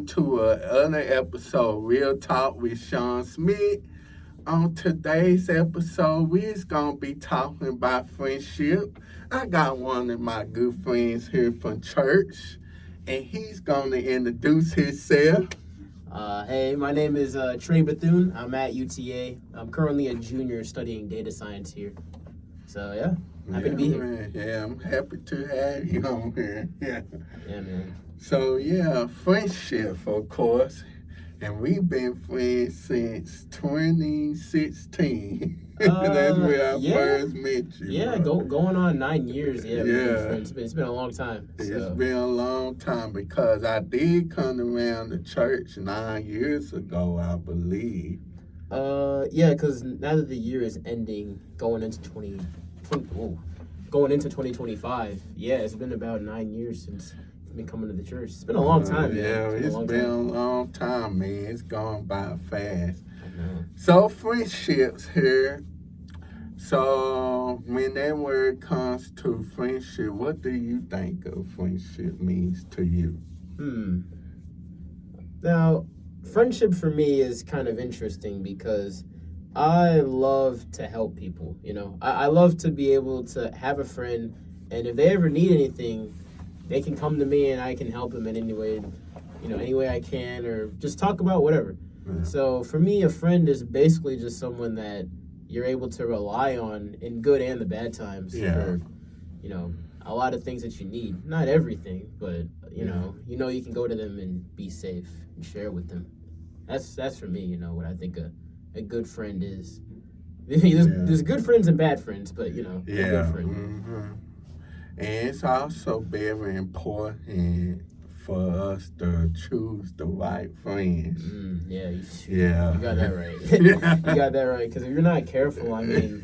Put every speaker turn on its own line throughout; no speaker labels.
welcome to another episode of Real Talk with Shawn Smith. On today's episode, we're going to be talking about friendship. I got one of my good friends here from church, and he's going to introduce himself.
Hey, my name is Trey Bethune. I'm at UTA. I'm currently a junior studying data science here. So, yeah, happy to be here.
Man. Yeah, I'm happy to have you on here. Yeah,
man.
So, friendship, of course. And we've been friends since 2016. That's where I first met you.
Yeah, going on 9 years. Yeah. It's been a long time.
It's been a long time because I did come around the church 9 years ago, I believe.
Because now that the year is ending, going into 2025. Yeah, it's been about 9 years since been coming to the church. It's been a long time, man.
It's been a long time, man. It's gone by fast.
I know.
So friendships here. So when that word comes to friendship, what do you think of friendship means to you?
Now, friendship for me is kind of interesting because I love to help people. I love to be able to have a friend, and if they ever need anything, they can come to me and I can help them in any way, any way I can, or just talk about whatever. Yeah. So for me, a friend is basically just someone that you're able to rely on in good and the bad times for, a lot of things that you need. Not everything, but, you can go to them and be safe and share with them. That's for me, what I think a good friend is. There's good friends and bad friends, but, a good friend.
Mm-hmm. And it's also very important for us to choose the right friends.
You got that right. You got that right. Because if you're not careful, you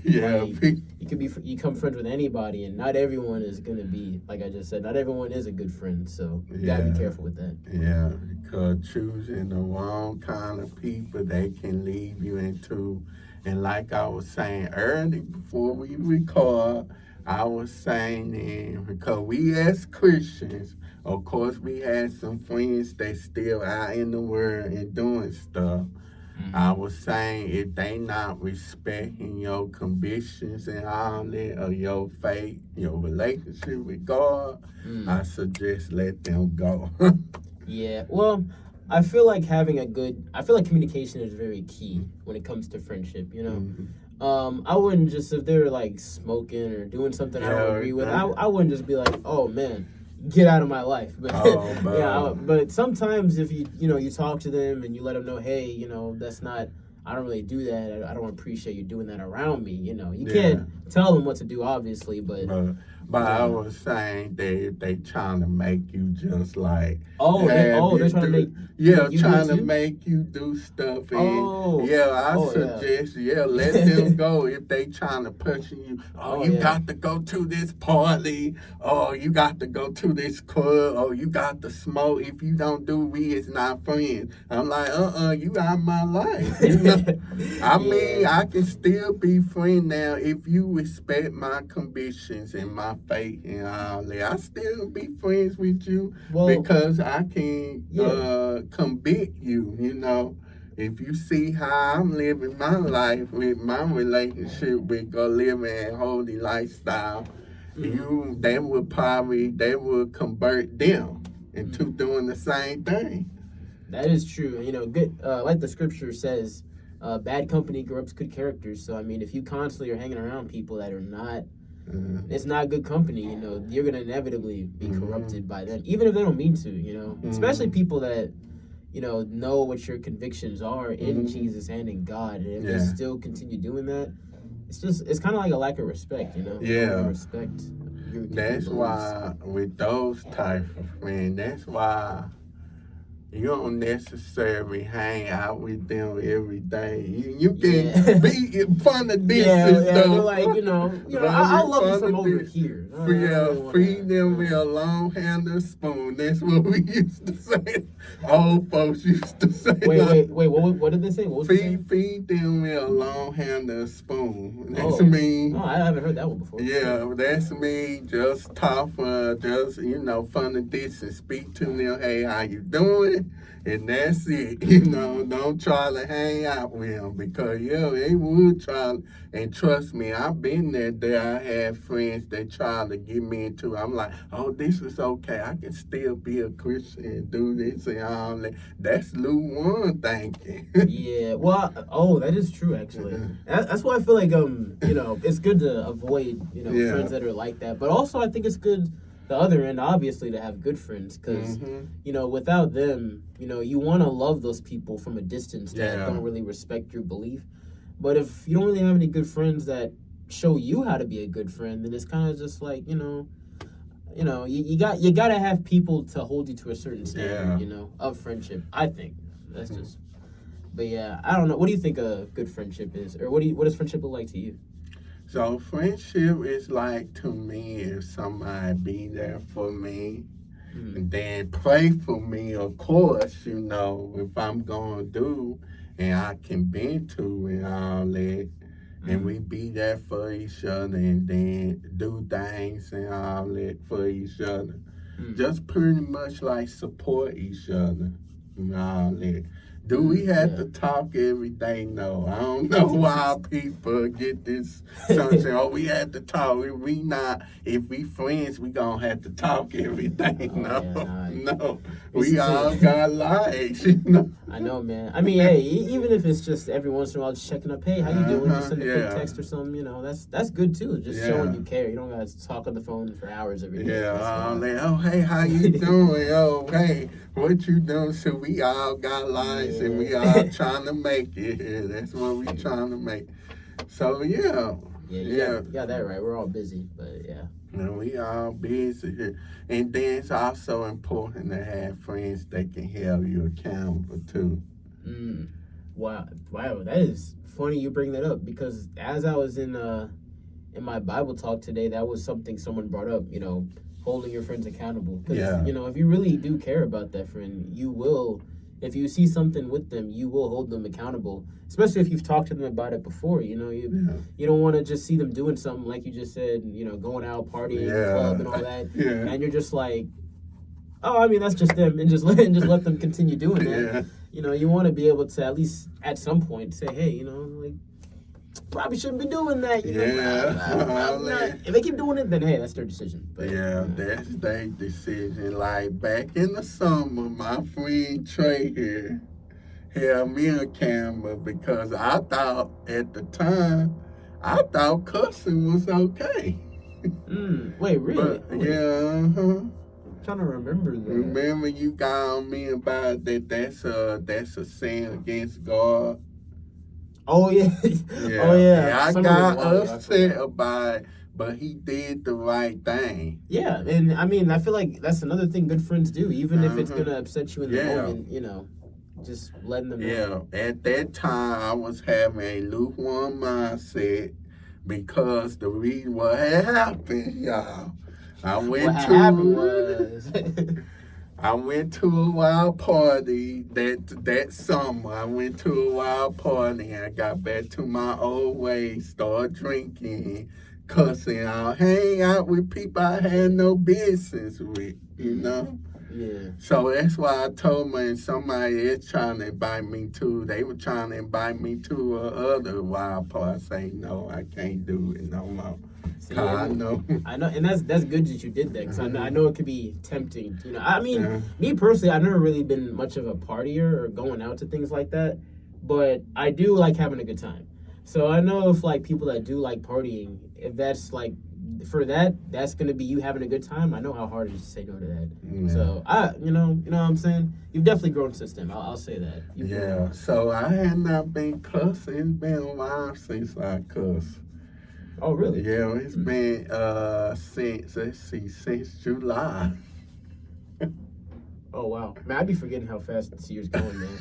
come friends with anybody, and not everyone is going to be, like I just said, not everyone is a good friend. So you got to be careful with that.
Yeah, because choosing the wrong kind of people, they can lead you into, and like I was saying earlier before we record, I was saying because we as Christians, of course, we had some friends that still out in the world and doing stuff. Mm-hmm. I was saying if they not respecting your convictions and all that, or your faith, your relationship with God, I suggest let them go.
Yeah, well, I feel like communication is very key when it comes to friendship, Mm-hmm. I wouldn't just, if they're like smoking or doing something I don't agree with, I wouldn't just be like, oh man, get out of my life. But but sometimes if you talk to them and you let them know, hey, that's not, I don't really do that. I don't appreciate you doing that around me. You can't tell them what to do, obviously, but
I was saying they trying to make you just like
they're trying to make
trying to make you do stuff and I suggest let them go if they trying to push you. You got to go to this party, you got to go to this club, you got to smoke. If you don't do, we is not friends. I'm like you out of my life. I mean, I can still be friend now if you respect my convictions and my faith and all that. I still be friends with you because I can convict you, If you see how I'm living my life with my relationship with living a holy lifestyle, they will convert them into doing the same thing.
That is true. Good. Like the scripture says, bad company corrupts good characters. So, I mean, if you constantly are hanging around people that are not, it's not good company, you're going to inevitably be corrupted by them, even if they don't mean to, especially people that, know what your convictions are in Jesus and in God. And if you still continue doing that, it's kind of like a lack of respect, Respect.
That's why with those type of friends, that's why you don't necessarily hang out with them every day. You can be fun of distance, though.
They're like, I love you from over here.
Feed them with a long handled spoon. That's what we used to say. Old folks used to say.
Wait. What did they say? What was
feed them with a long handled spoon. That's me.
Oh, I haven't heard that one before.
Yeah, that's me. Just talk, fun of distance. Speak to them. Hey, how you doing? and that's it. You know, don't try to hang out with them because they would try. And trust me, I've been there. I had friends that tried to get me into. I'm like, oh, this is okay. I can still be a Christian and do this and all that. That's lukewarm thinking.
Yeah, well, that is true actually. That's why I feel like it's good to avoid friends that are like that. But also, I think it's good the other end, obviously, to have good friends because without them, you want to love those people from a distance that don't really respect your belief. But if you don't really have any good friends that show you how to be a good friend, then it's kind of just like you got to have people to hold you to a certain standard, of friendship. I think that's just. But yeah, I don't know. What do you think a good friendship is, or what does friendship look like to you?
So friendship is like, to me, if somebody be there for me, and then pray for me, of course, if I'm going to do, and I can bend to and all that, and we be there for each other, and then do things and all that for each other. Just pretty much like support each other and all that. Do we have to talk every day? No. I don't know why people get this something. Oh, we have to talk. If we friends, we gonna have to talk every day. No. We all got lives,
I know, man. I mean, hey, even if it's just every once in a while, just checking up. Hey, how you doing? Just send a quick text or something. That's good too. Just showing you care. You don't got to talk on the phone for hours every day.
Oh, hey, how you doing? Oh, hey, what you doing? So we all got lives and we all trying to make it here. That's what we trying to make. So
you got that right. We're all busy, but yeah.
We all busy here. And then it's also important to have friends that can hold you accountable too.
Wow, that is funny you bring that up because as I was in my Bible talk today, that was something someone brought up, holding your friends accountable. Because, if you really do care about that friend, you will, if you see something with them, you will hold them accountable. Especially if you've talked to them about it before, you don't want to just see them doing something like you just said, going out, partying, club and all that. And you're just like, oh, I mean, that's just them. And just let them continue doing that. You want to be able to at least at some point say, hey, probably shouldn't be doing that. If they keep doing it, then hey, that's their decision. But,
that's their decision. Like back in the summer, my friend Trey here held me accountable because I thought at the time, cussing was okay.
Wait, really?
But, I'm
trying to remember that.
Remember you got on me about that? That's a sin against God.
Oh yeah. Oh yeah.
I got upset about it, but he did the right thing.
Yeah, and I mean, I feel like that's another thing good friends do, even if it's gonna upset you in the moment. Just letting them know.
Yeah, at that time I was having a lukewarm mindset because the reason what had happened, y'all. I went to a wild party that summer. I went to a wild party and I got back to my old ways, started drinking, cussing out, hang out with people I had no business with,
Yeah.
So that's why I told me somebody is trying to invite me to. They were trying to invite me to other wild party. I say, no, I can't do it no more.
See, I know, and that's good that you did that because I know it could be tempting. I mean, me personally, I've never really been much of a partier or going out to things like that, but I do like having a good time. So I know if like people that do like partying, if that's like for that's gonna be you having a good time. I know how hard it is to say no to that. Yeah. So you know what I'm saying. You've definitely grown since then. I'll say that.
So I had not been cussing. It's been a while since I cussed.
Oh, really?
Yeah, it's been since July.
Oh, wow. Man, I'd be forgetting how fast this year's going, man.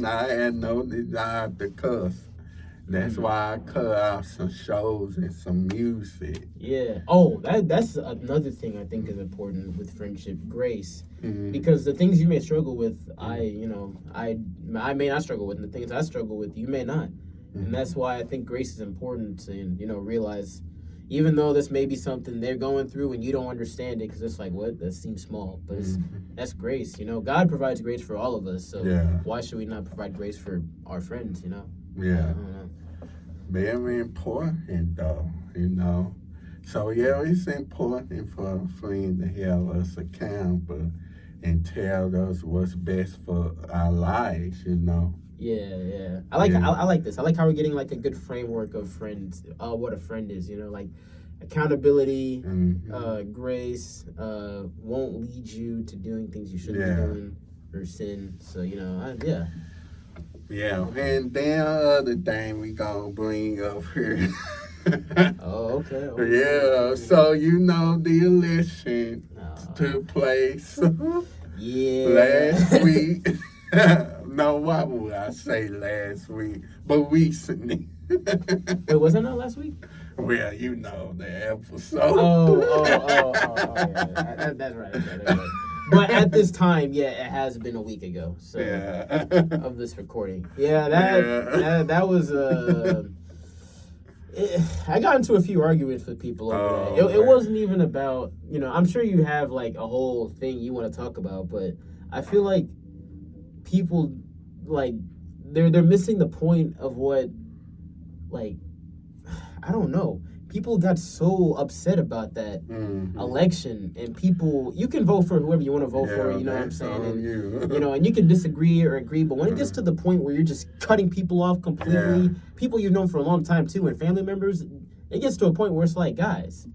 I had no desire to cuss. That's why I cut out some shows and some music.
Yeah. Oh, that's another thing I think is important with friendship, grace. Mm-hmm. Because the things you may struggle with, I may not struggle with, and the things I struggle with, you may not. And that's why I think grace is important to, realize, even though this may be something they're going through and you don't understand it because it's like, what? That seems small. But that's grace, you know? God provides grace for all of us, so why should we not provide grace for our friends, you know?
Yeah.
I don't know.
Very important, though, you know? So, yeah, it's important for a friend to have us accountable and tell us what's best for our lives, you know?
Yeah. I like this. I like how we're getting like a good framework of friends, what a friend is, you know, like accountability, grace, won't lead you to doing things you shouldn't be doing or sin. So, you know,
Yeah, and then the other thing we gonna bring up here.
Okay.
Yeah, so you know the election took place last week. No, why would I say last week? But recently.
Wait, wasn't that last week?
Well, you know the episode.
Yeah. That's right. But at this time, it has been a week ago. So of this recording. That was I got into a few arguments with people over that. It wasn't even about, you know, I'm sure you have like a whole thing you want to talk about, but I feel like people like they're missing the point of what, like, I don't know. People got so upset about that election, and people, you can vote for whoever you want to vote for, you know what I'm saying? And you know, and you can disagree or agree, but when it gets to the point where you're just cutting people off completely, people you've known for a long time too, and family members, it gets to a point where it's like, guys,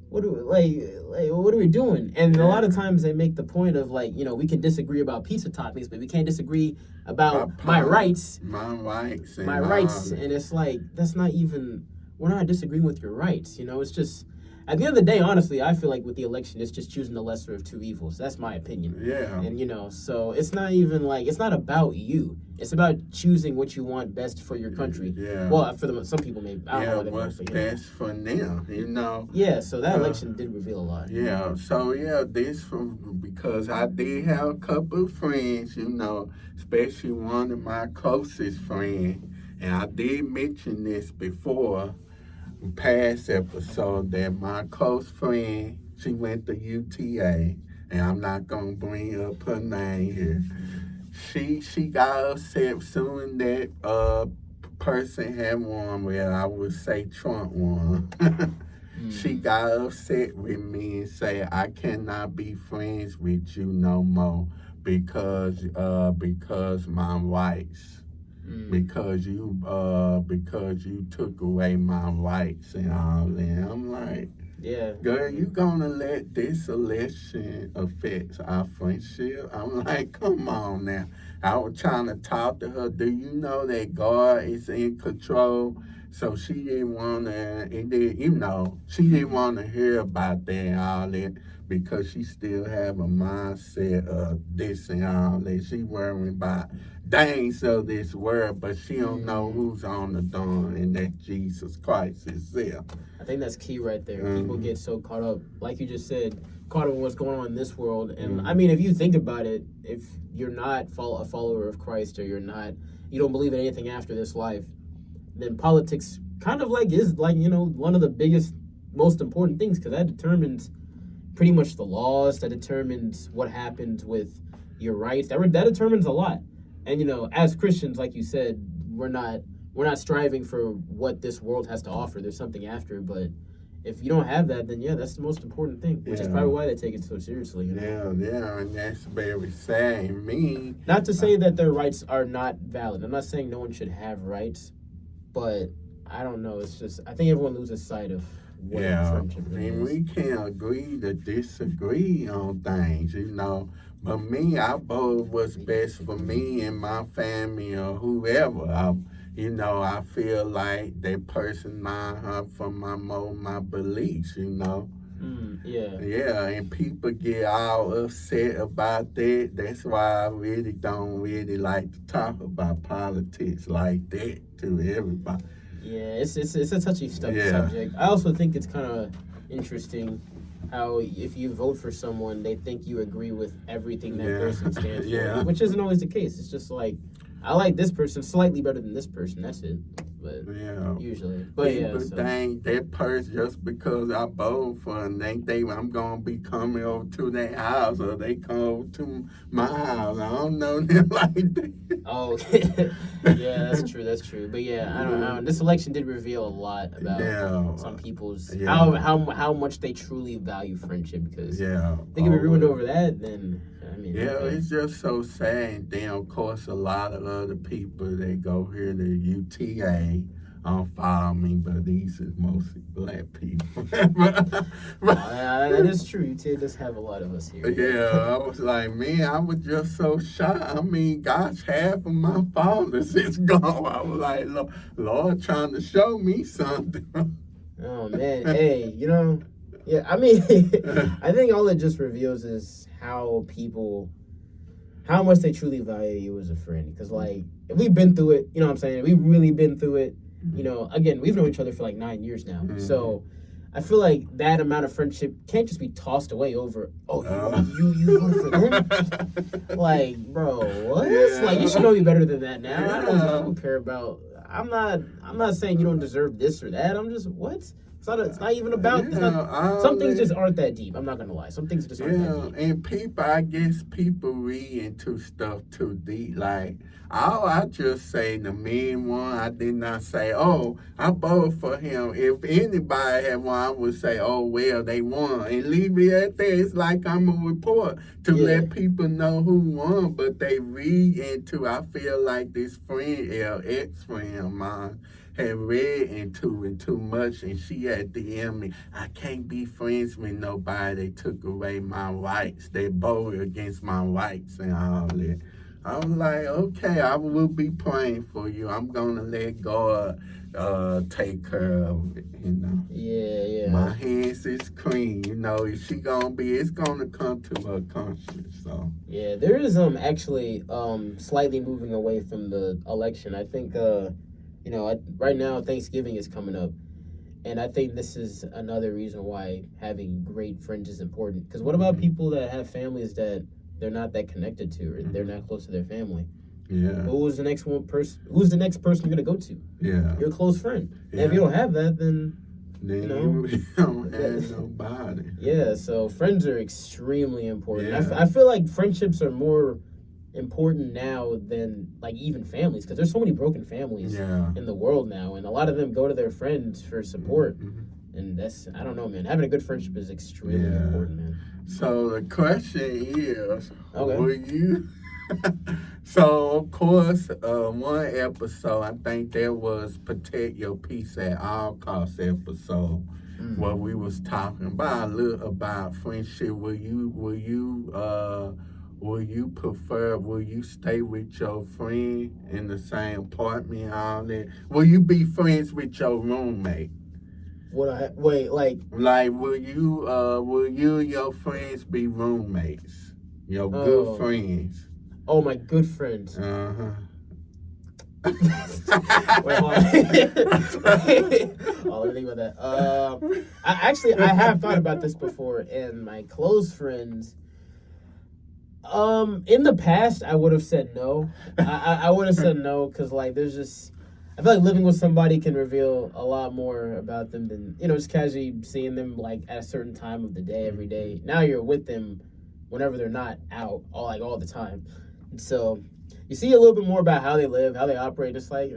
what are we doing? And a lot of times they make the point of like, you know, we can disagree about pizza toppings, but we can't disagree about my rights.
My
rights. And it's like, that's not even, we're not disagreeing with your rights, you know? It's just, at the end of the day, honestly, I feel like with the election, it's just choosing the lesser of two evils. That's my opinion.
Yeah.
And, you know, so it's not even like, it's not about you. It's about choosing what you want best for your country.
Yeah.
Well, for some people, maybe. I don't know
what's best for them, you know?
Yeah, so that election did reveal a lot.
Yeah, so because I did have a couple of friends, you know, especially one of my closest friends, and I did mention this before, past episode, that my close friend, she went to UTA, and I'm not going to bring up her name here. She got upset soon that person had won, well, I would say Trump won. She got upset with me and said, I cannot be friends with you no more because my rights. Because you took away my rights and all that. I'm like, girl, you gonna let this election affect our friendship? I'm like, come on now. I was trying to talk to her. Do you know that God is in control? So she didn't want to, she didn't want to hear about that and all that because she still have a mindset of this and all that. She worrying about things of this world, but she don't know who's on the throne, and that's Jesus Christ himself.
I think that's key right there. People get so caught up, like you just said, caught up in what's going on in this world. And I mean, if you think about it, if you're not a follower of Christ, or you don't believe in anything after this life, then politics kind of like is like, you know, one of the biggest, most important things, because that determines pretty much the laws, that determines what happens with your rights, that determines a lot. And, you know, as Christians, like you said, we're not striving for what this world has to offer. There's something after, but if you don't have that, then that's the most important thing, which is probably why they take it so seriously. You know?
Yeah, and that's very sad.
Not to say that their rights are not valid. I'm not saying no one should have rights, but I don't know. It's just, I think everyone loses sight of what friendship really is.
We can't agree to disagree on things, you know. But me, I vote what's best for me and my family or whoever. I feel like that person line up for my beliefs, you know. Yeah, and people get all upset about that. That's why I really don't like to talk about politics like that to everybody.
Yeah, it's a touchy subject. I also think it's kind of interesting how if you vote for someone, they think you agree with everything that person stands for, which isn't always the case. It's just like, I like this person slightly better than this person. That's it. but
yeah,
usually. But
people
yeah, so.
think that person just because I vote for them, they I'm gonna be coming over to their house or they come over to my house. I don't know them like that.
Oh, yeah, that's true. But yeah, I don't know. This election did reveal a lot about some people's how much they truly value friendship. Because if they can be ruined over that, then I mean,
it's just so sad. And then of course a lot of other people they go here to UTA. Follow me, but these is mostly black people.
That is true. UTA does have a lot of us here.
Yeah, I was like, man, I was just so shocked. I mean, gosh, half of my followers is gone. I was like, Lord trying to show me something.
Oh, man. Hey, yeah, I mean, I think all it just reveals is how much they truly value you as a friend. Because, like, if we've been through it, you know what I'm saying? We've really been through it. Again, we've known each other for like 9 years now. Mm-hmm. So I feel like that amount of friendship can't just be tossed away over, you voted for them? Like, bro, what? Yeah. Like, you should know me better than that now. Yeah. I don't care about, I'm not saying you don't deserve this or that. I'm just, what? It's not even about, some things just aren't that deep. I'm not going to lie. Some things just aren't that deep.
And people read into stuff too deep. Like, I just say the main one. I did not say, I voted for him. If anybody had won, I would say, they won. And leave it at that. It's like I'm a report to let people know who won. But they read into, I feel like this friend, ex-friend of mine, had read into it too much, and she had DM me, I can't be friends with nobody. They took away my rights. They voted against my rights and all that. I was like, okay, I will be praying for you. I'm going to let God take care of it,
Yeah.
My hands is clean, If she going to be, it's going to come to her conscience, so.
Yeah, there is actually slightly moving away from the election. I think, right now Thanksgiving is coming up. And I think this is another reason why having great friends is important. Because what about people that have families that they're not that connected to, or they're not close to their family?
Yeah.
Who's the next person you're gonna go to?
Yeah.
Your close friend. Yeah. And if you don't have that, then
you don't have nobody.
Yeah. So friends are extremely important. Yeah. I feel like friendships are more important now than like even families, because there's so many broken families in the world now, and a lot of them go to their friends for support. And that's, I don't know, man, having a good friendship is extremely important, man.
So the question is, will you so of course one episode, I think there was Protect Your Peace at All Costs episode, where we was talking about a little about friendship. Will you stay with your friend in the same apartment and all that? Will you be friends with your roommate?
Like,
will you and your friends be roommates? Your good friends.
Oh, my good friends.
Uh-huh.
Wait, hold on. Let me think about that. I have thought about this before, and my close friends, in the past, I would have said no. I would have said no, because, like, there's just, I feel like living with somebody can reveal a lot more about them than, just casually seeing them, like, at a certain time of the day, every day. Now you're with them whenever they're not out, all the time. And so you see a little bit more about how they live, how they operate. It's like, I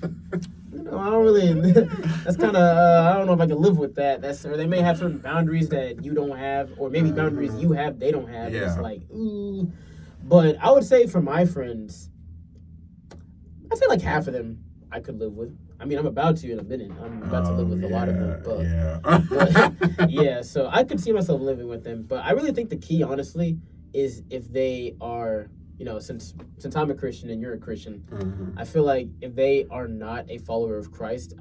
don't really, that's kind of, I don't know if I can live with that. Or they may have certain boundaries that you don't have, or maybe boundaries you have, they don't have. Yeah. It's like, ooh. But I would say for my friends, I'd say like half of them I could live with. I mean, I'm about to in a minute. I'm about to live with a lot of them. But yeah, so I could see myself living with them. But I really think the key, honestly, is if they are, since I'm a Christian and you're a Christian, I feel like if they are not a follower of Christ,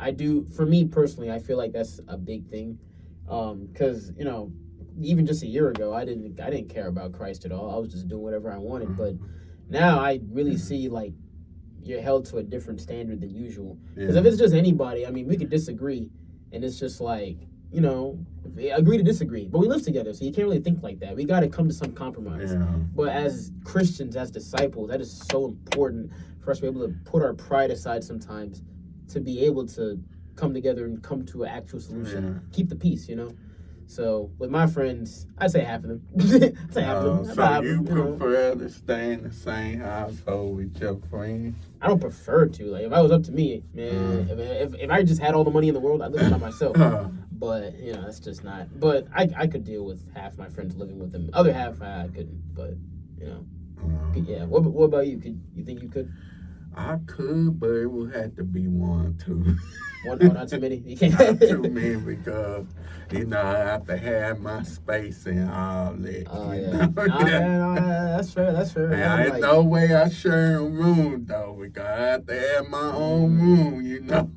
for me personally, I feel like that's a big thing. Because, even just a year ago, I didn't care about Christ at all. I was just doing whatever I wanted. But now I really see, like, you're held to a different standard than usual. Because if it's just anybody, I mean, we could disagree, and it's just like, agree to disagree. But we live together, so you can't really think like that. We got to come to some compromise. Yeah. But as Christians, as disciples, that is so important for us to be able to put our pride aside sometimes to be able to come together and come to an actual solution. Keep the peace, you know. So with my friends, I'd say half of them. I'd say half of them.
So you prefer to stay in the same household with your friends?
I don't prefer to. Like, if I was up to me, man, if I just had all the money in the world, I'd live by myself. But you know, that's just not. But I could deal with half my friends living with them. Other half I couldn't. But you know, yeah. What about you? You think you could?
I could, but it would have to be one, two.
Not too many. You can't.
Not too many because you know I have to have my space and all that.
Oh yeah. No, that's fair. That's fair.
Ain't no way I share a room though because I have to have my own room. You know.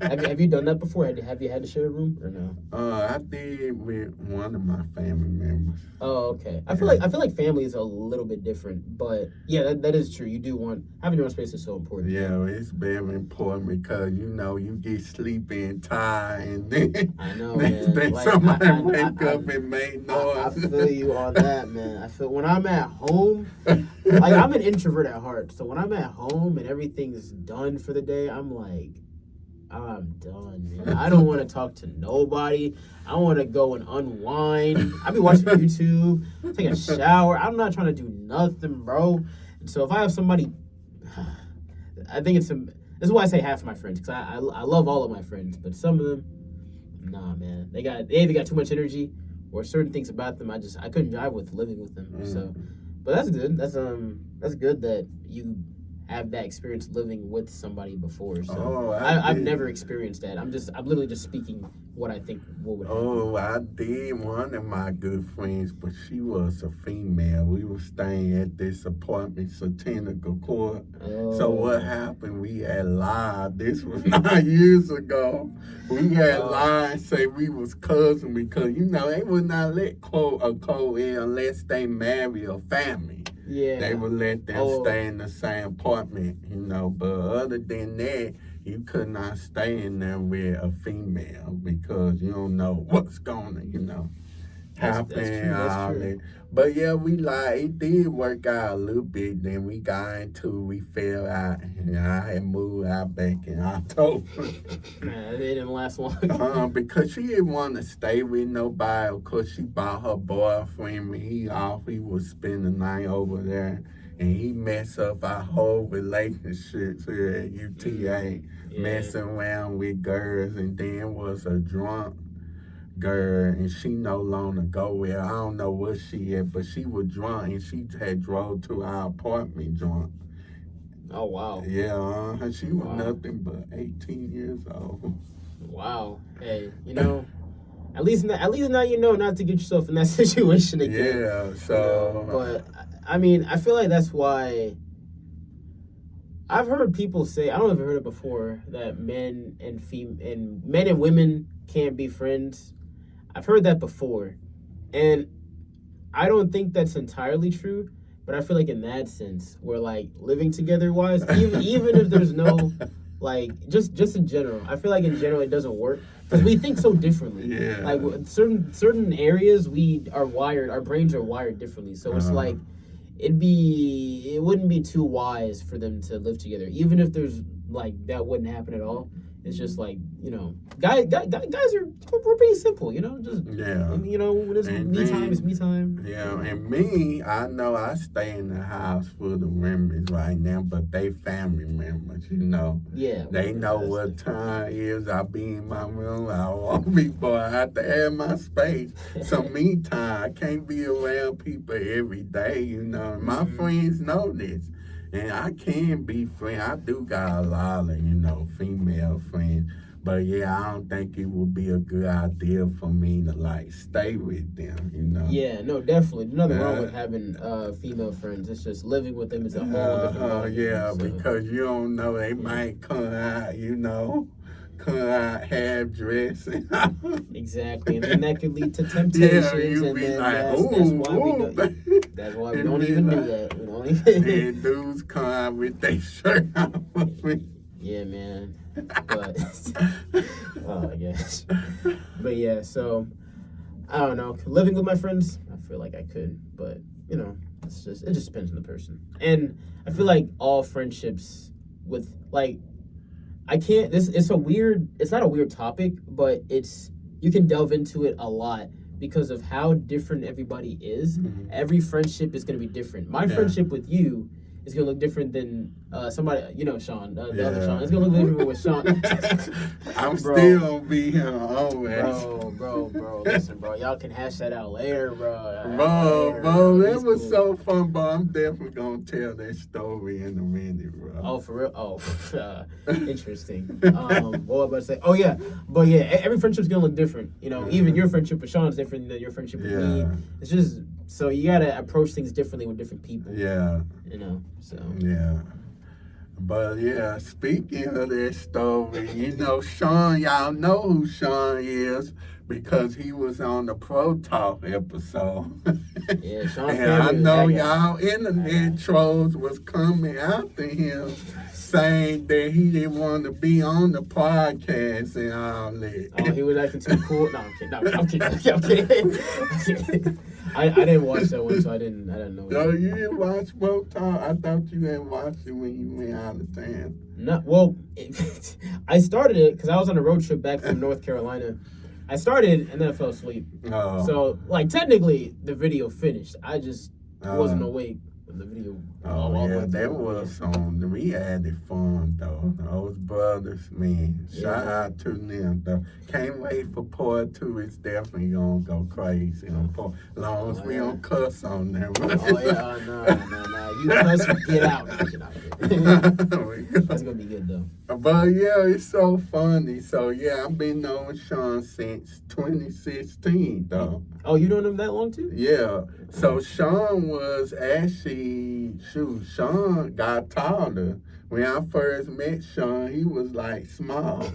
Have you done that before? Have you had to share a room or no?
I did with one of my family members.
Oh, okay. I feel like family is a little bit different, but yeah, that is true. You do want having your own space is so important.
Yeah, it's very important because you know you get sleepy and tired, and then
I know,
next day
like,
somebody wake up and make noise.
I feel you on that, man. I feel when I'm at home, like I'm an introvert at heart, so when I'm at home and everything's done for the day, I'm like, I'm done, man. I don't want to talk to nobody. I want to go and unwind. I be watching YouTube, take a shower. I'm not trying to do nothing, bro. And so if I have somebody, I think this is why I say half of my friends, because I love all of my friends, but some of them, nah, man. They either got too much energy or certain things about them I couldn't jive with living with them. So, but that's good. That's good that you have that experience living with somebody before. So I've never experienced that. I'm literally just speaking what I think would happen.
Oh, I did. One of my good friends, but she was a female. We were staying at this apartment, Satanical Court. So what happened? We had lied. This was 9 years ago. We had lied and say we was cousins because, you know, they would not let a co-ed unless they marry a family.
Yeah.
They would let them stay in the same apartment, you know. But other than that, you could not stay in there with a female because you don't know what's going to, you know, happen.
That's true.
But yeah, it did work out a little bit. Then we fell out. And I had moved out back in October.
Man, it didn't last long.
Because she didn't want to stay with nobody. Of course, she bought her boyfriend. He was spending the night over there. And he messed up our whole relationships here at UTA. Messing around with girls. And then was a drunk girl, and she no longer go where I don't know what she at, but she was drunk and she had drove to our apartment drunk.
Oh wow.
Yeah, she was nothing but 18 years old.
Wow. Hey, you know, at least now you know not to get yourself in that situation again.
Yeah. So,
but I mean, I feel like that's why I've heard people say, I don't know if you've heard it before, that men and women can't be friends. I've heard that before, and I don't think that's entirely true, but I feel like in that sense, we're like living together wise, even if there's no, like, just in general, I feel like in general it doesn't work, because we think so differently.
Yeah.
Like, certain areas our brains are wired differently, so it's like, it wouldn't be too wise for them to live together, even if there's, like, that wouldn't happen at all. It's just like, you know, guys we're pretty simple, you know, just, you know, when it's me time, it's me time.
Yeah, and me, I know I stay in the house full of members right now, but they family members, you know.
Yeah.
They know what time it is. I be in my room. I won't be bored. I have to have my space. So me time. I can't be around people every day, you know. My friends know this. And I can be friends. I do got a lot of, you know, female friends. But yeah, I don't think it would be a good idea for me to like stay with them, you know.
Yeah, no, definitely. Nothing wrong with having female friends. It's just living with them is a whole different
yeah, so. Because you don't know, they might come out, you know. Come out half dressed.
Exactly, and then that could lead to temptations.
Yeah, you
and
be
then
like,
that's why we don't even do that. We don't even.
And dudes come out with their shirt off.
Yeah, man. But I guess. But yeah, so I don't know. Living with my friends, I feel like I could, but you know, it just depends on the person. And I feel like all friendships with like. I can't. It's not a weird topic, but you can delve into it a lot because of how different everybody is. Mm-hmm. Every friendship is going to be different. My friendship with you is going to look different than somebody, Shawn, the other Shawn. It's going to look different with Shawn.
I'm still going to be here always.
Bro. Listen, bro. Y'all can hash that out later, bro.
Bro, that was cool. So fun, bro. I'm definitely going to tell that story in a minute, bro.
Oh, for real? Oh, interesting. What was I about to say? Oh, yeah. But, yeah, every friendship's going to look different. Even your friendship with Shawn is different than your friendship with me. It's just... So you gotta approach things differently with different people.
Yeah.
So.
Yeah. But yeah, speaking of that story, Shawn, y'all know who Shawn is because he was on the Pro Talk episode.
Yeah, Shawn.
And I know y'all internet trolls was coming after him saying that he didn't want to be on the podcast and all that.
Oh, he was acting too cool. No, I'm kidding. I didn't watch that one, so I didn't know.
No, you didn't watch Pro Talk? I thought you hadn't watched it when you went out of town.
No, well, I started it because I was on a road trip back from North Carolina. I started and then I fell asleep. Oh. So, technically, the video finished. I just wasn't awake when the video.
That was some. We had it fun though. Those brothers, man. Shout out to them though. Can't wait for part 2. It's definitely gonna go crazy. As long as we don't cuss on them.
No. You cuss, get out. That's gonna be good though.
But yeah, it's so funny. So yeah, I've been knowing Shawn since 2016 though.
Oh, you known him that long too?
Yeah. So Shawn was actually Shawn got taller. When I first met Shawn, he was small.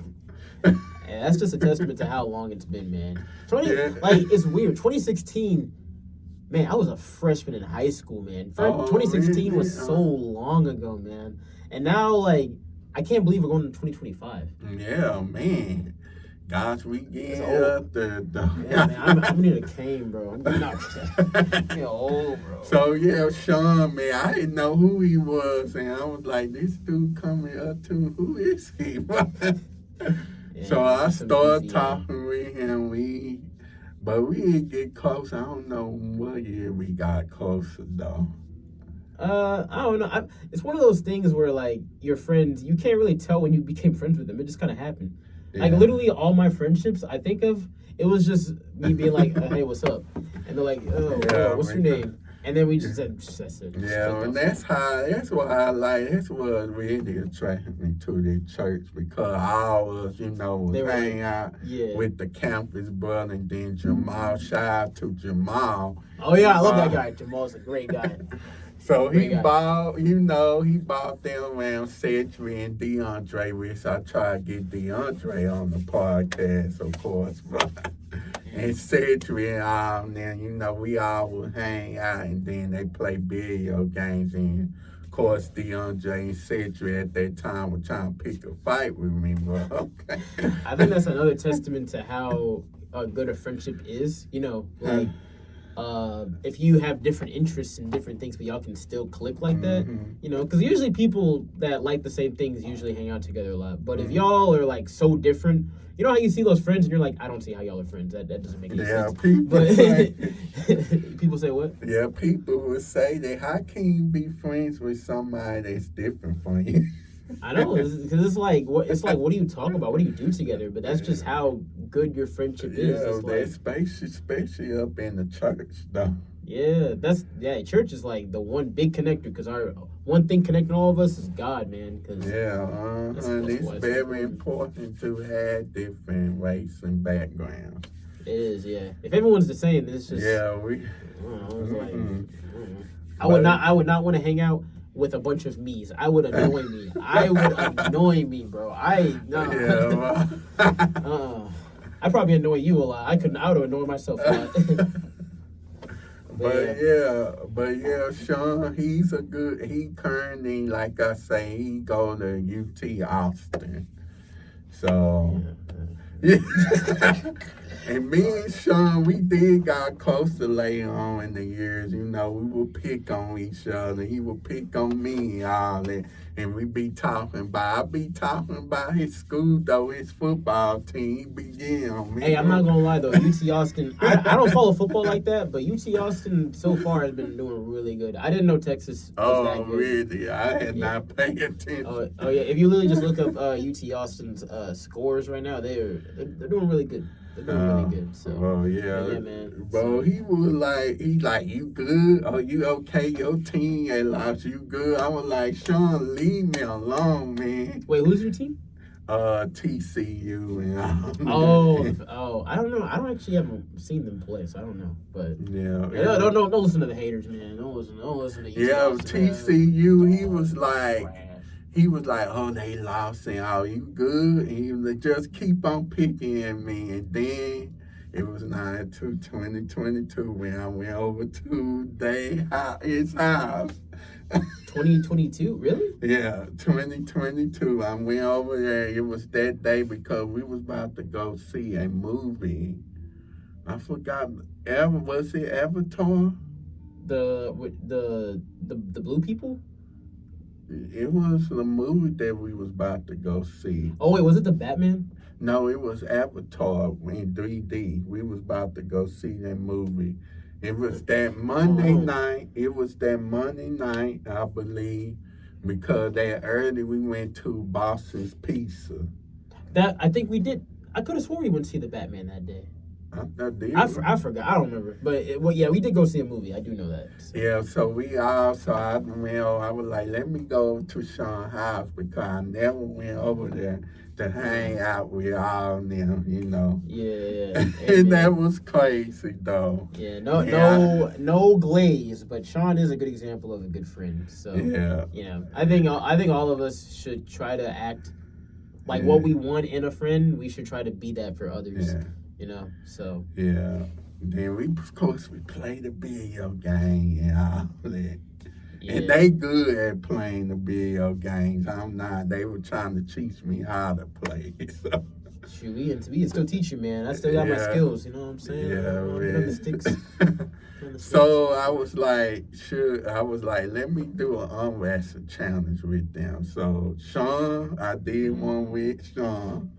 Yeah, that's just a testament to how long it's been, man. It's weird. 2016, man, I was a freshman in high school, man. 2016 really? Was so long ago, man. And now, I can't believe we're going to 2025.
Yeah, man. Gosh, we get up there, though.
Yeah, man, I'm need a cane, bro. I'm getting old, bro.
So, yeah, Shawn, man, I didn't know who he was, and I was like, this dude coming up to, who is he? So I started talking with him, but we didn't get close. I don't know what year we got closer, though.
I don't know. It's one of those things where, your friends, you can't really tell when you became friends with them. It just kind of happened. Yeah. Literally all my friendships I think of, it was just me being like, hey, what's up? And they're like, what's your name? And then we just said,
yeah, and that's what I like. That's what really attracted me to the church because I was, hang out with the campus brother and then Jamal. Shout out to Jamal.
Oh, yeah, I love that guy. Jamal's a great guy.
So he bought them around Cedric and DeAndre, which I tried to get DeAndre on the podcast, of course, but and Cedric and all them, we all would hang out and then they play video games and of course DeAndre and Cedric at that time were trying to pick a fight with me, but okay.
I think that's another testament to how good a friendship is, if you have different interests in different things, but y'all can still click like that, because usually people that like the same things usually hang out together a lot. But if y'all are so different, you know how you see those friends and you're like, I don't see how y'all are friends. That doesn't make any sense. People say what?
Yeah, people would say that. How can you be friends with somebody that's different from you?
I know, because it's what do you talk about? What do you do together? But that's just how good your friendship is.
Yeah, especially up in the church, though.
Yeah, church is the one big connector because our one thing connecting all of us is God, man.
And it's very important to have different race and backgrounds.
It is, yeah. If everyone's the same, it's just I would not want to hang out with a bunch of me's. I would annoy me. Bro. I'd probably annoy you a lot. I would annoy myself a lot.
But yeah, Shawn, he currently, like I say, he go to UT Austin. So, Yeah. And me and Shawn, we did got closer later on in the years. You know, we would pick on each other. He would pick on me and all that. And we be talking about, I be talking about his school, though, his football team. He be getting on me.
Hey, I'm not going to lie, though. UT Austin, I don't follow football like that, but UT Austin so far has been doing really good. I didn't know Texas was that good.
Really? I had not paid attention.
Oh, yeah. If you literally just look up UT Austin's scores right now, they're doing really good. They're doing really good. So.
Oh, yeah.
Yeah, man.
Bro, he was like, you good? Oh, you okay? Your team ain't lost. You good? I was like, Shawn, leave me alone, man.
Wait, who's your team?
TCU. And
I don't know. I don't actually haven't seen them play, so I don't know. But
yeah.
Don't listen to the haters, man. Don't listen to UT Austin,
TCU. Man. He was like, oh, they lost, and oh, you good? And he was like, just keep on picking at me. And then it was 2022 when I went over to his house.
2022, really?
Yeah, 2022. I went over there. It was that day because we was about to go see a movie. I forgot. Was it Avatar?
The blue people?
It was the movie that we was about to go see.
Oh, wait, was it the Batman?
No, it was Avatar in 3D. We was about to go see that movie. It was that Monday night. It was that Monday night, I believe, because that early we went to Boston's Pizza.
That I think we did. I could have sworn we went to see the Batman that day. I forgot. I don't remember. But, we did go see a movie. I do know that. So.
Yeah, so I was like, let me go to Shawn's house because I never went over there to hang out with all of them, you know.
Yeah.
And that was crazy, though.
Yeah, no glaze, but Shawn is a good example of a good friend. So, I think all of us should try to act like what we want in a friend. We should try to be that for others. Yeah. You know, so.
Yeah. Then we play the video game and all that. Yeah. And they good at playing the video games. I'm not. They were trying to teach me how to play. So.
Shoot, we can still teach you, man. I still got my skills, you know what I'm saying?
Yeah,
man. The sticks.
So I was like, let me do an arm wrestle challenge with them. So Shawn, I did one with Shawn.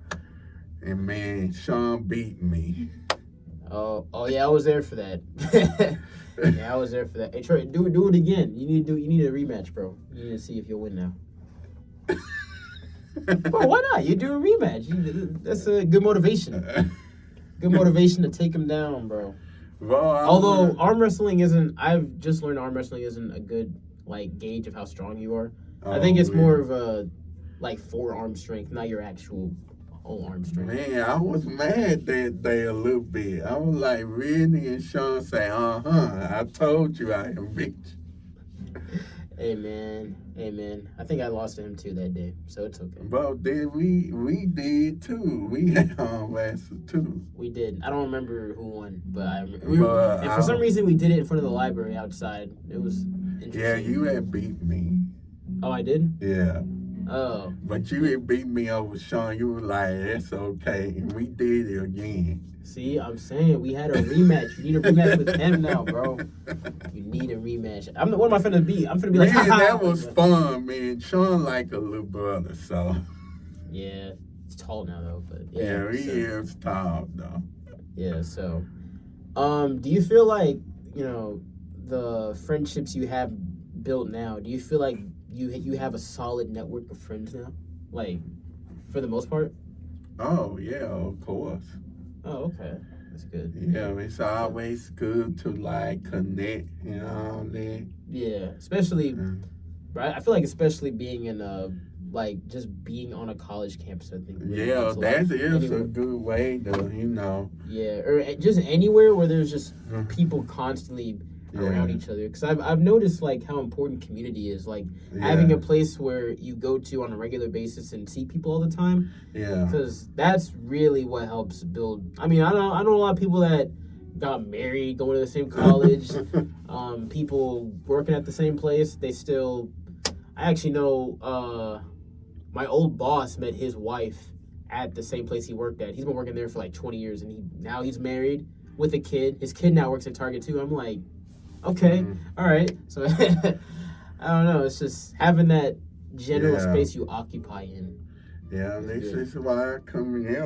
And man, Shawn beat me.
Oh yeah, I was there for that. I was there for that. Hey Trey, do it again. You need a rematch, bro. You need to see if you'll win now. Bro, why not? You do a rematch. That's a good motivation. Good motivation to take him down, bro. Although arm wrestling I've just learned arm wrestling isn't a good gauge of how strong you are. I think it's more of a forearm strength, not your actual whole arm strength.
Man, I was mad that day a little bit. I was like, really? And Shawn say, I told you I am beat you.
Hey man. I think I lost to him too that day, so it's okay.
Bro, we did too. We had arm wrestle too.
We did. I don't remember who won, but I remember. And for some reason, we did it in front of the library outside. It was interesting.
Yeah, you had beat me.
Oh, I did?
Yeah.
Oh.
But you had beat me over Shawn. You were like, that's okay. And we did it again.
See, I'm saying we had a rematch. You need a rematch with him now, bro. You need a rematch. What am I finna be? I'm finna be like,
man, that was fun, man. Shawn like a little brother, so.
Yeah. He's tall now, though. But
he is tall, though.
Yeah, so. Do you feel like, the friendships you have built now, do you feel like you have a solid network of friends now? For the most part?
Oh, yeah, of course.
Oh, okay. That's good.
Yeah, it's always good to, connect and all that.
Yeah, especially, right? I feel like especially being in just being on a college campus, I think. Really
that is a good way to,
Yeah, or just anywhere where there's just people constantly around each other, because I've noticed how important community is, having a place where you go to on a regular basis and see people all the time.
Yeah,
because that's really what helps build. I mean, I know a lot of people that got married going to the same college, people working at the same place. I actually know my old boss met his wife at the same place he worked at. He's been working there for like 20 years, and now he's married with a kid. His kid now works at Target too. I'm like, okay, all right. So I don't know. It's just having that general space you occupy in.
Yeah, this is why community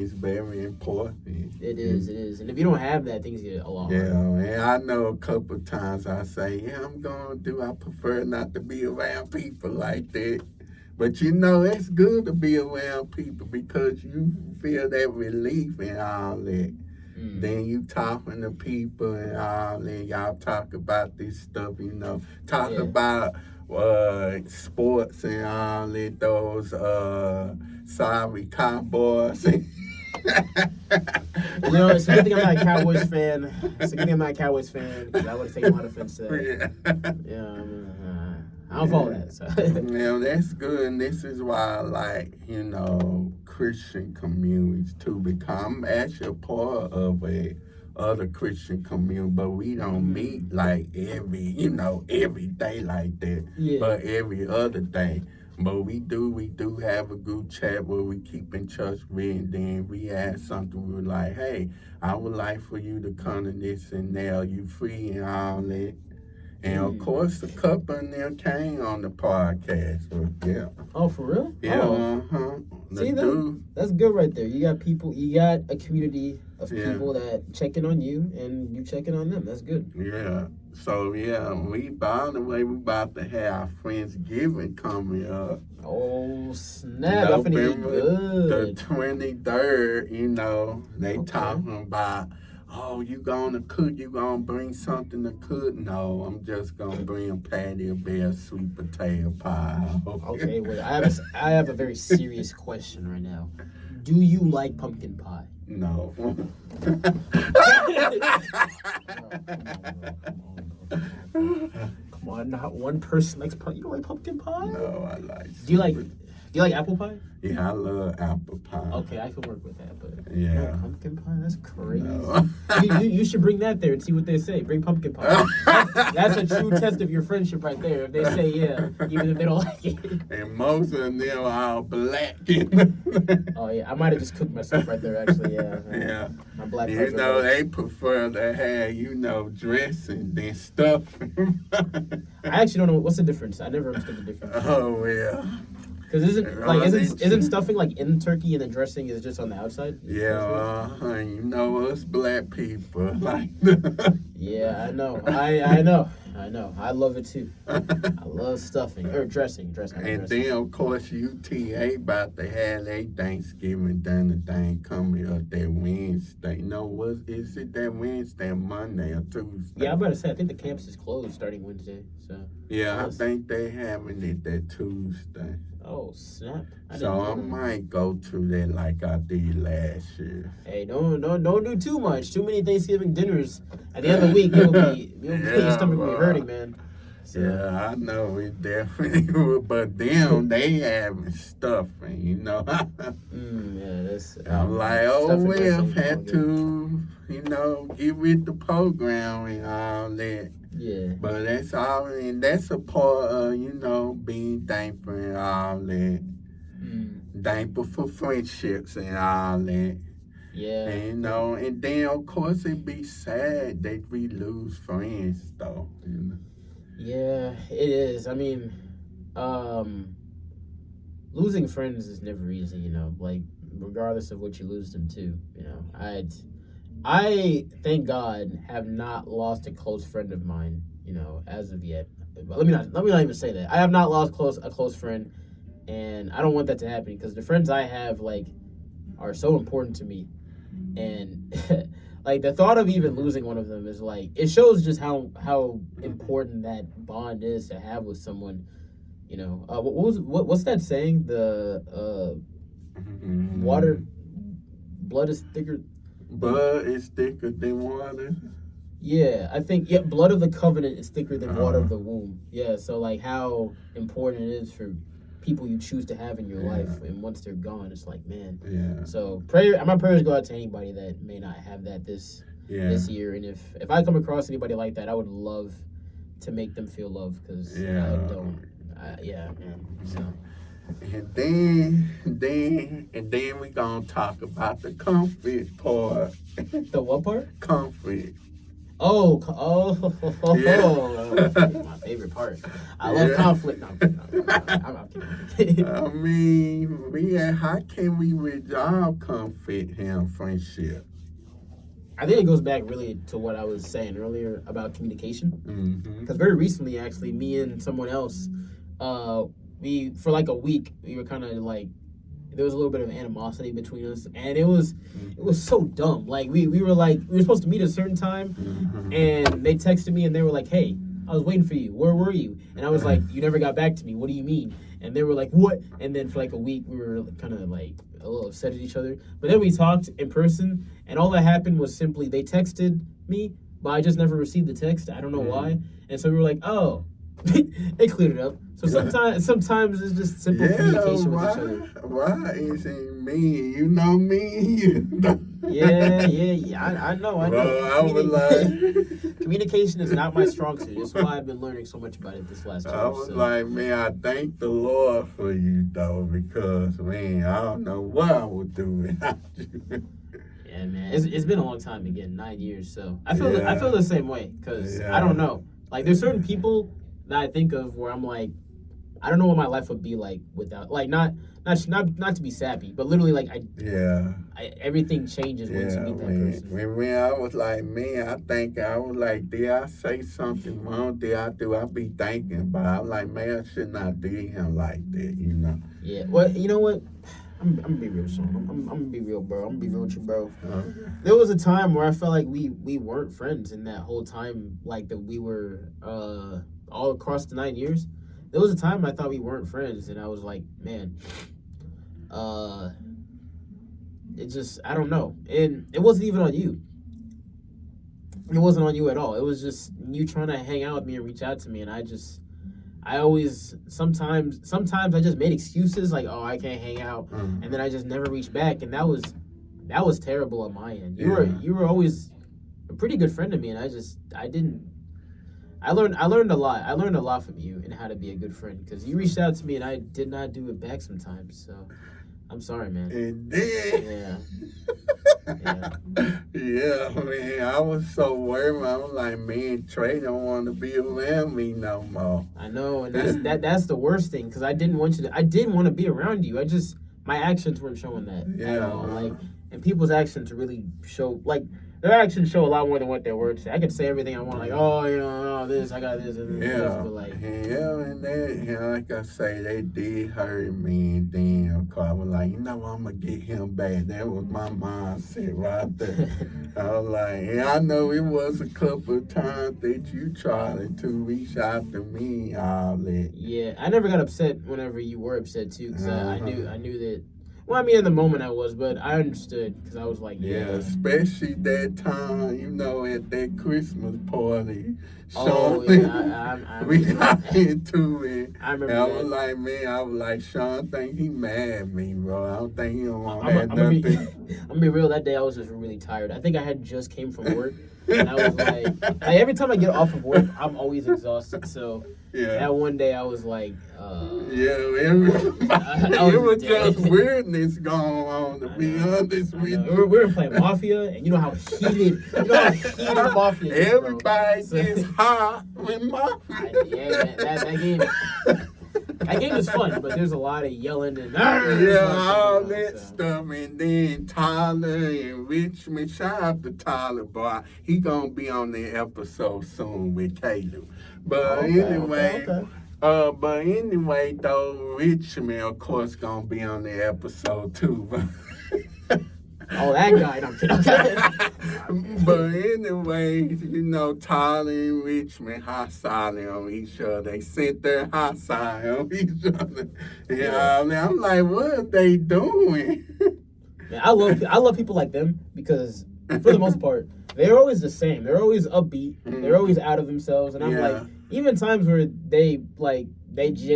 is very important.
It is. And if you don't have that, things get a lot harder.
Yeah, and I know a couple of times I say, I prefer not to be around people like that. But it's good to be around people because you feel that relief and all that. Then you talking to people and all that. Y'all talk about this stuff, talk about sports and all that, those sorry Cowboys.
It's a good thing I'm not a Cowboys fan. It's a good thing I'm not a Cowboys fan because I would have taken a lot of offense to that. Yeah, I don't follow that. So.
That's good, and this is why I like, Christian communities too, because I'm actually a part of other Christian community, but we don't meet like every day like that, but every other day. But we do have a group chat where we keep in touch with, and then we ask something, we're like, hey, I would like for you to come to this and that, are you free and all that. And of course, a couple of them came on the podcast. So, yeah.
Oh, for real?
Yeah.
See, that's good right there. You got people. You got a community of people that checking on you, and you checking on them. That's good.
Yeah. So by the way, we about to have our Friendsgiving coming up.
Oh snap! That's gonna be good.
The 23rd. They talking about. Oh, you gonna cook? You gonna bring something to cook? No, I'm just gonna bring a patty of bear sweet potato pie.
Okay, wait. I have a very serious question right now. Do you like pumpkin pie?
No.
Come on, not one person likes pumpkin. You don't like pumpkin pie?
No, I like.
Do you like apple pie?
Yeah, I love apple pie.
Okay, I can work with that, but pumpkin pie? That's crazy.
No.
you should bring that there and see what they say. Bring pumpkin pie. That's a true test of your friendship right there. If they say yeah, even if they don't like it.
And most of them are black.
Oh yeah, I might have just cooked myself right there. Actually, yeah.
Yeah.
My black.
They prefer to have dressing than stuffing.
I actually don't know what's the difference. I never understood the difference.
Oh yeah.
Because isn't stuffing like in turkey and the dressing is just on the outside?
Yeah, us black people like.
Yeah, I know. I know. I love it too. I love stuffing or dressing.
And then of course UTA about to have their Thanksgiving done. The thing coming up that Wednesday. No, what is it? That Wednesday, Monday, or Tuesday?
Yeah, I'm about to say I think the campus is closed starting Wednesday. So.
Yeah, I think they having it that Tuesday.
Oh snap!
I might go to that like I did last year.
Hey, don't do too much. Too many Thanksgiving dinners at the end of the week. Your stomach will be hurting, man. So.
Yeah, I know it definitely would, but them they having stuffing,
Yeah, that's.
I'm like, I've had to, get with the program and all that.
Yeah.
But that's all, and that's a part of, being thankful and all that. Thankful for friendships and all that.
Yeah.
And, and then, of course, it'd be sad that we lose friends, though.
Yeah, it is. I mean, losing friends is never easy, like, regardless of what you lose them to, I, thank God, have not lost a close friend of mine, as of yet. But let me not even say that. I have not lost a close friend, and I don't want that to happen because the friends I have, like, are so important to me. And, like, the thought of even losing one of them is, like, it shows just how important that bond is to have with someone, what's that saying? The, blood is thicker...
Blood is thicker than water.
Yeah, I think blood of the covenant is thicker than water of the womb. Yeah, so like how important it is for people you choose to have in your life, and once they're gone, it's like, man.
Yeah.
So my prayers go out to anybody that may not have that this year, and if I come across anybody like that, I would love to make them feel loved because I don't. Man. So.
And then we gonna talk about the conflict part.
The what part?
Conflict.
Oh,
Yeah.
my favorite part. I love conflict. No, I'm kidding.
I mean, how can we resolve conflict and friendship?
I think it goes back really to what I was saying earlier about communication. Because very recently, actually, me and someone else, we for like a week, we were kind of like, there was a little bit of animosity between us, and it was so dumb. Like we were supposed to meet at a certain time, and they texted me and they were like, "Hey, I was waiting for you. Where were you?" And I was like, "You never got back to me. What do you mean?" And they were like, "What?" And then for like a week, we were kind of like a little upset at each other. But then we talked in person, and all that happened was simply they texted me, but I just never received the text. I don't know why. And so we were like, "Oh." They cleared it up. So sometimes it's just simple communication with each other.
Why isn't me? You know me.
Yeah. I know.
Bro, I was like,
communication is not my strong suit. That's why I've been learning so much about it this last year.
I was like, man, I thank the Lord for you though, because man, I don't know what I would do without you.
Yeah, man, it's been a long time again, 9 years. So I feel the same way because I don't know. Like there's certain people that I think of where I'm like, I don't know what my life would be like without, like, not to be sappy, but literally like everything changes once you meet that person.
When I was like, man, I was like, did I say something wrong? Did I do? I be thinking, but I'm like, man, I should not do him like that, you know?
Yeah. Well, you know what? I'm gonna be real, Shawn. I'm gonna be real, bro. I'm gonna be real with you, bro. There was a time where I felt like we weren't friends in that whole time, like that we were all across the 9 years. There was a time I thought we weren't friends, and I was like, man, it just, I don't know. And it wasn't even on you. It wasn't on you at all. It was just you trying to hang out with me and reach out to me, and I always, sometimes I just made excuses like, oh, I can't hang out, and then I just never reached back, and that was terrible on my end. You were always a pretty good friend to me, and I learned a lot. I learned a lot from you and how to be a good friend because you reached out to me and I did not do it back sometimes. So I'm sorry, man.
And then, yeah, man, I was so worried. I was like, man, Trey don't want to be around me no more.
I know, and that's the worst thing because I didn't want to be around you. My actions weren't showing that at all. Like, and people's actions really show, like, their actions show a lot more than what their words say. I could say everything I want, like, oh, you know, this, I got this, and this stuff, but like,
and that, like I say, they did hurt me, and then I was like, you know, I'm gonna get him back. That was my mindset right there. I was like, and I know it was a couple of times that you tried to reach out to me, all that.
Yeah, I never got upset whenever you were upset too, because I knew that. Well, I mean, in the moment I was, but I understood because I was like,
yeah, especially that time, you know, at that Christmas party. Shawn,
I
we got into it.
I remember.
And I was like, Shawn think he mad at me, bro. I don't think he don't want to have nothing.
I'm gonna be real. That day I was just really tired. I think I had just came from work, and I was like every time I get off of work, I'm always exhausted. So that one day I was like,
it was just weirdness going on, to be honest with you.
We were playing Mafia, and you know how heated Mafia is,
everybody gets hot with Mafia.
That game is fun, but there's a lot of yelling and
all that stuff. And then Tyler and Richmond, shout out to Tyler, boy. He gonna be on the episode soon with Caleb. But anyway, though, Richmond, of course, gonna be on the episode too.
Oh, that guy, I'm kidding.
But anyway, you know, Tyler and Richmond hostile on each other. They sent their hostile on each other. I'm like, what are they doing?
Man, I love people like them because, for the most part, they're always the same. They're always upbeat. They're always out of themselves. And I'm like, even times where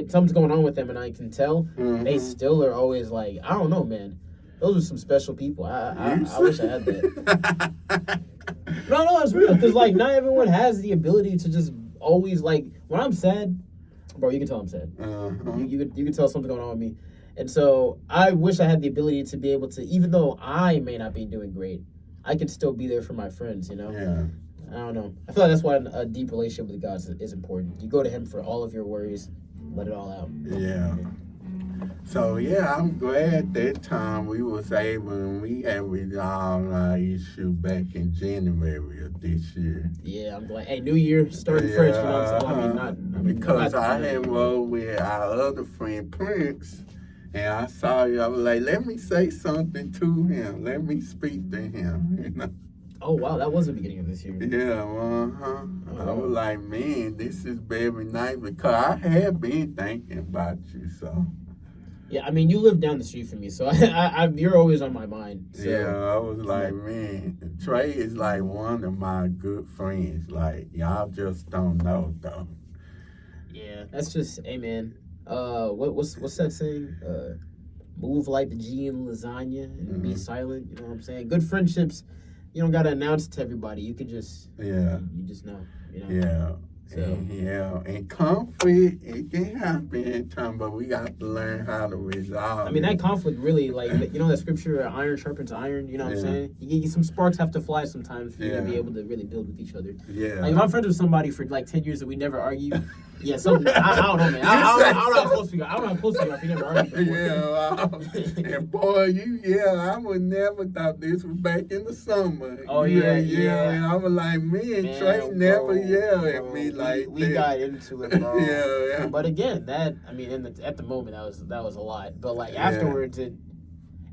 something's going on with them and I can tell, they still are always like, I don't know, man. Those are some special people. I wish I had that. No, it's real. Because, like, not everyone has the ability to just always, like, when I'm sad, Bro, you can tell I'm sad.
Uh-huh.
You can tell something going on with me. And so I wish I had the ability to be able to, even though I may not be doing great, I could still be there for my friends, you know?
Yeah.
I don't know. I feel like that's why a deep relationship with God is important. You go to him for all of your worries, let it all out.
Yeah. So, yeah, I'm glad that time we was able, and we had resolved our issue back in January of this year.
Yeah, I'm glad. Hey, New Year, starting fresh, you know what I'm saying?
Because I had rolled with our other friend, Prince, and I saw you, I was like, let me say something to him. Let me speak to him, you know?
Oh, wow, that was the beginning of this year.
Yeah, I was like, man, this is very nice because I had been thinking about you, so.
Yeah, I mean, you live down the street from me, so you're always on my mind. So.
Yeah, I was like, man, Trey is like one of my good friends. Like, y'all just don't know, though.
Yeah, that's just, hey, man. What's that saying? Move like the G in lasagna and be silent. You know what I'm saying? Good friendships, you don't gotta announce it to everybody. You can just you just know. You know?
Yeah. So. And conflict, it can happen in time, but we got to learn how to resolve
I mean, that conflict really, like, you know that scripture, iron sharpens iron, you know what I'm saying? Some sparks have to fly sometimes for you to be able to really build with each other.
Yeah.
Like, if I'm friends with somebody for, like, 10 years and we never argue, yeah, something, I don't know, man. I don't know how close we are. I don't know how close we are if we never argue before.
Yeah, and boy, I would never thought this was back in the summer.
Oh, yeah.
And I was like, man Trey never yelled at me like
we
that.
Got into it, bro.
Yeah.
But again, at the moment, that was a lot. But, like, afterwards, it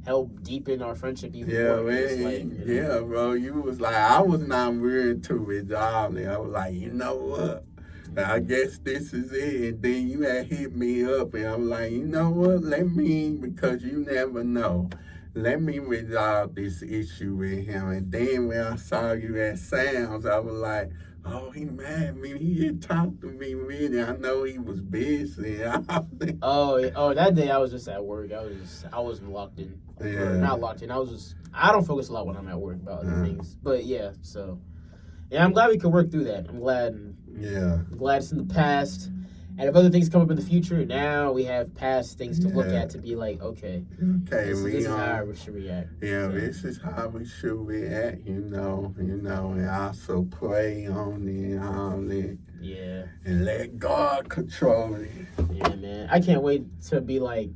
helped deepen our friendship even more.
Man. Like, you know. Bro, you was like, I was not willing to resolve it. I was like, you know what? I guess this is it. And then you had hit me up, and I was like, you know what? Because you never know. Let me resolve this issue with him. And then when I saw you at Sam's, I was like, oh, he mad at me. He didn't talk to me really. I know he was busy.
Oh, that day I was just at work. I wasn't locked in.
Yeah.
Not locked in. I don't focus a lot when I'm at work about other things. But yeah, so yeah, I'm glad we could work through that. I'm glad it's in the past. And if other things come up in the future, now we have past things to look at to be like, okay, this is how we should react.
Yeah, so. This is how we should react, you know, and also pray on it and all that.
Yeah.
And let God control it.
Yeah, man. I can't wait to be like,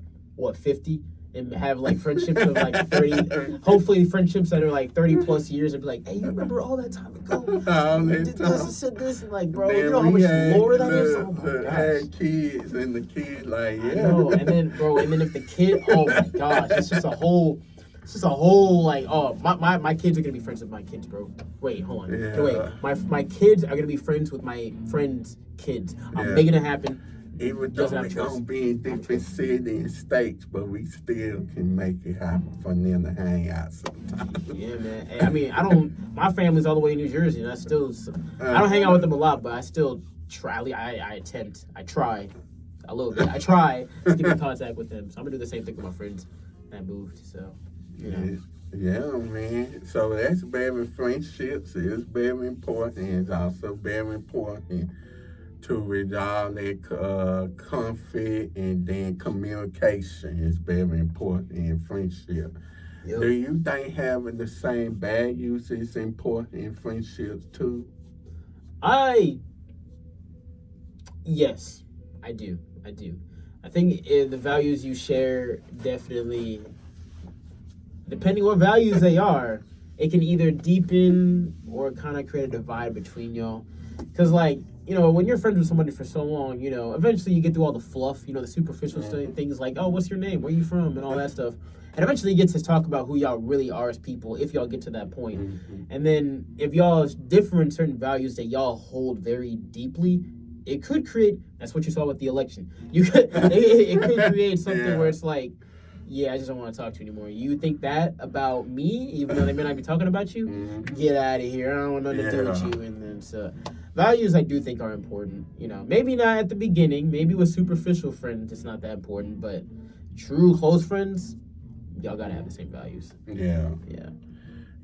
50? And have like friendships of like 30, hopefully friendships that are like 30 plus years and be like, hey, you remember all that time ago? Did this and said this and like, bro, then you know how much lore that is? Oh my gosh.
Had kids and the kids like, yeah.
I know. And then if the kid, oh my gosh, it's just a whole like, oh, my kids are gonna be friends with my kids, bro. Wait, hold on.
Yeah.
Wait, my kids are gonna be friends with my friends' kids. I'm making it happen.
Even though we're going to be in different cities and states, but we still can make it happen for them to hang out sometimes.
Yeah, man. Hey, I mean, my family's all the way in New Jersey, and I don't hang out with them a lot, but I still try. I try a little bit. I try to get in contact with them. So I'm going to do the same thing with my friends that moved, so, you know.
Yeah, man. So that's very friendships. It's very important. It's also very important to resolve that conflict, and then communication is very important in friendship. Yep. Do you think having the same values is important in friendships too?
Yes, I do. I think the values you share definitely, depending what values they are, it can either deepen or kind of create a divide between y'all. Because, like, you know, when you're friends with somebody for so long, you know, eventually you get through all the fluff, you know, the superficial things like, oh, what's your name? Where you from? And all that stuff. And eventually you get to talk about who y'all really are as people if y'all get to that point. Mm-hmm. And then if y'all differ in certain values that y'all hold very deeply, it could create, that's what you saw with the election. It could create something where it's like, yeah, I just don't want to talk to you anymore. You think that about me, even though they may not be talking about you? Mm-hmm. Get out of here. I don't want nothing to do with you. And then so values I do think are important. You know, maybe not at the beginning. Maybe with superficial friends, it's not that important. But true close friends, y'all gotta have the same values.
Yeah.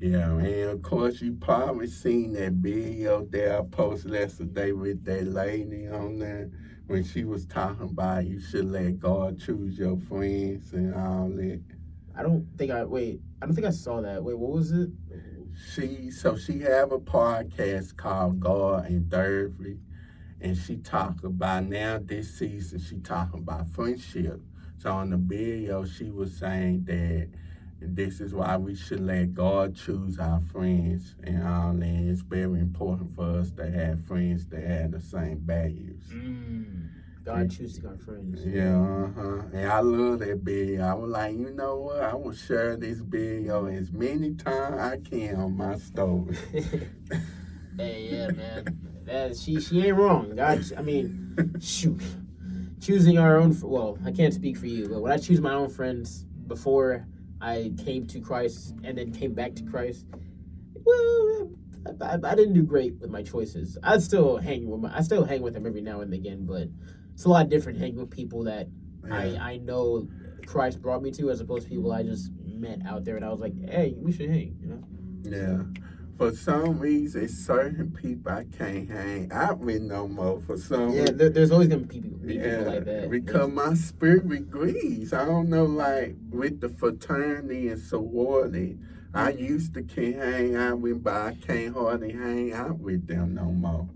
And of course, you probably seen that video that I posted yesterday with that lady on there when she was talking about you should let God choose your friends and all that.
I don't think I saw that. Wait, what was it?
She have a podcast called God and Thirdly, and she talk about now this season she talking about friendship. So on the video she was saying that this is why we should let God choose our friends and all that. It's very important for us to have friends that have the same values.
God choosing our friends.
Yeah, and I love that video. I was like, you know what? I will share this video as many times I can on my story.
Hey, yeah, man. She ain't wrong. God, I mean, shoot. Choosing our own, well, I can't speak for you, but when I choose my own friends before I came to Christ and then came back to Christ, well, I didn't do great with my choices. I still hang with them every now and again, but it's a lot different hanging with people that I know Christ brought me to as opposed to people I just met out there and I was like, hey, we should hang, you know?
Yeah. For some reason, certain people I can't hang out with no more. For some reason.
There's always gonna be people like that.
Because my spirit agrees. I don't know, like with the fraternity and sorority, I used to can't hang out with, but I can't hardly hang out with them no more.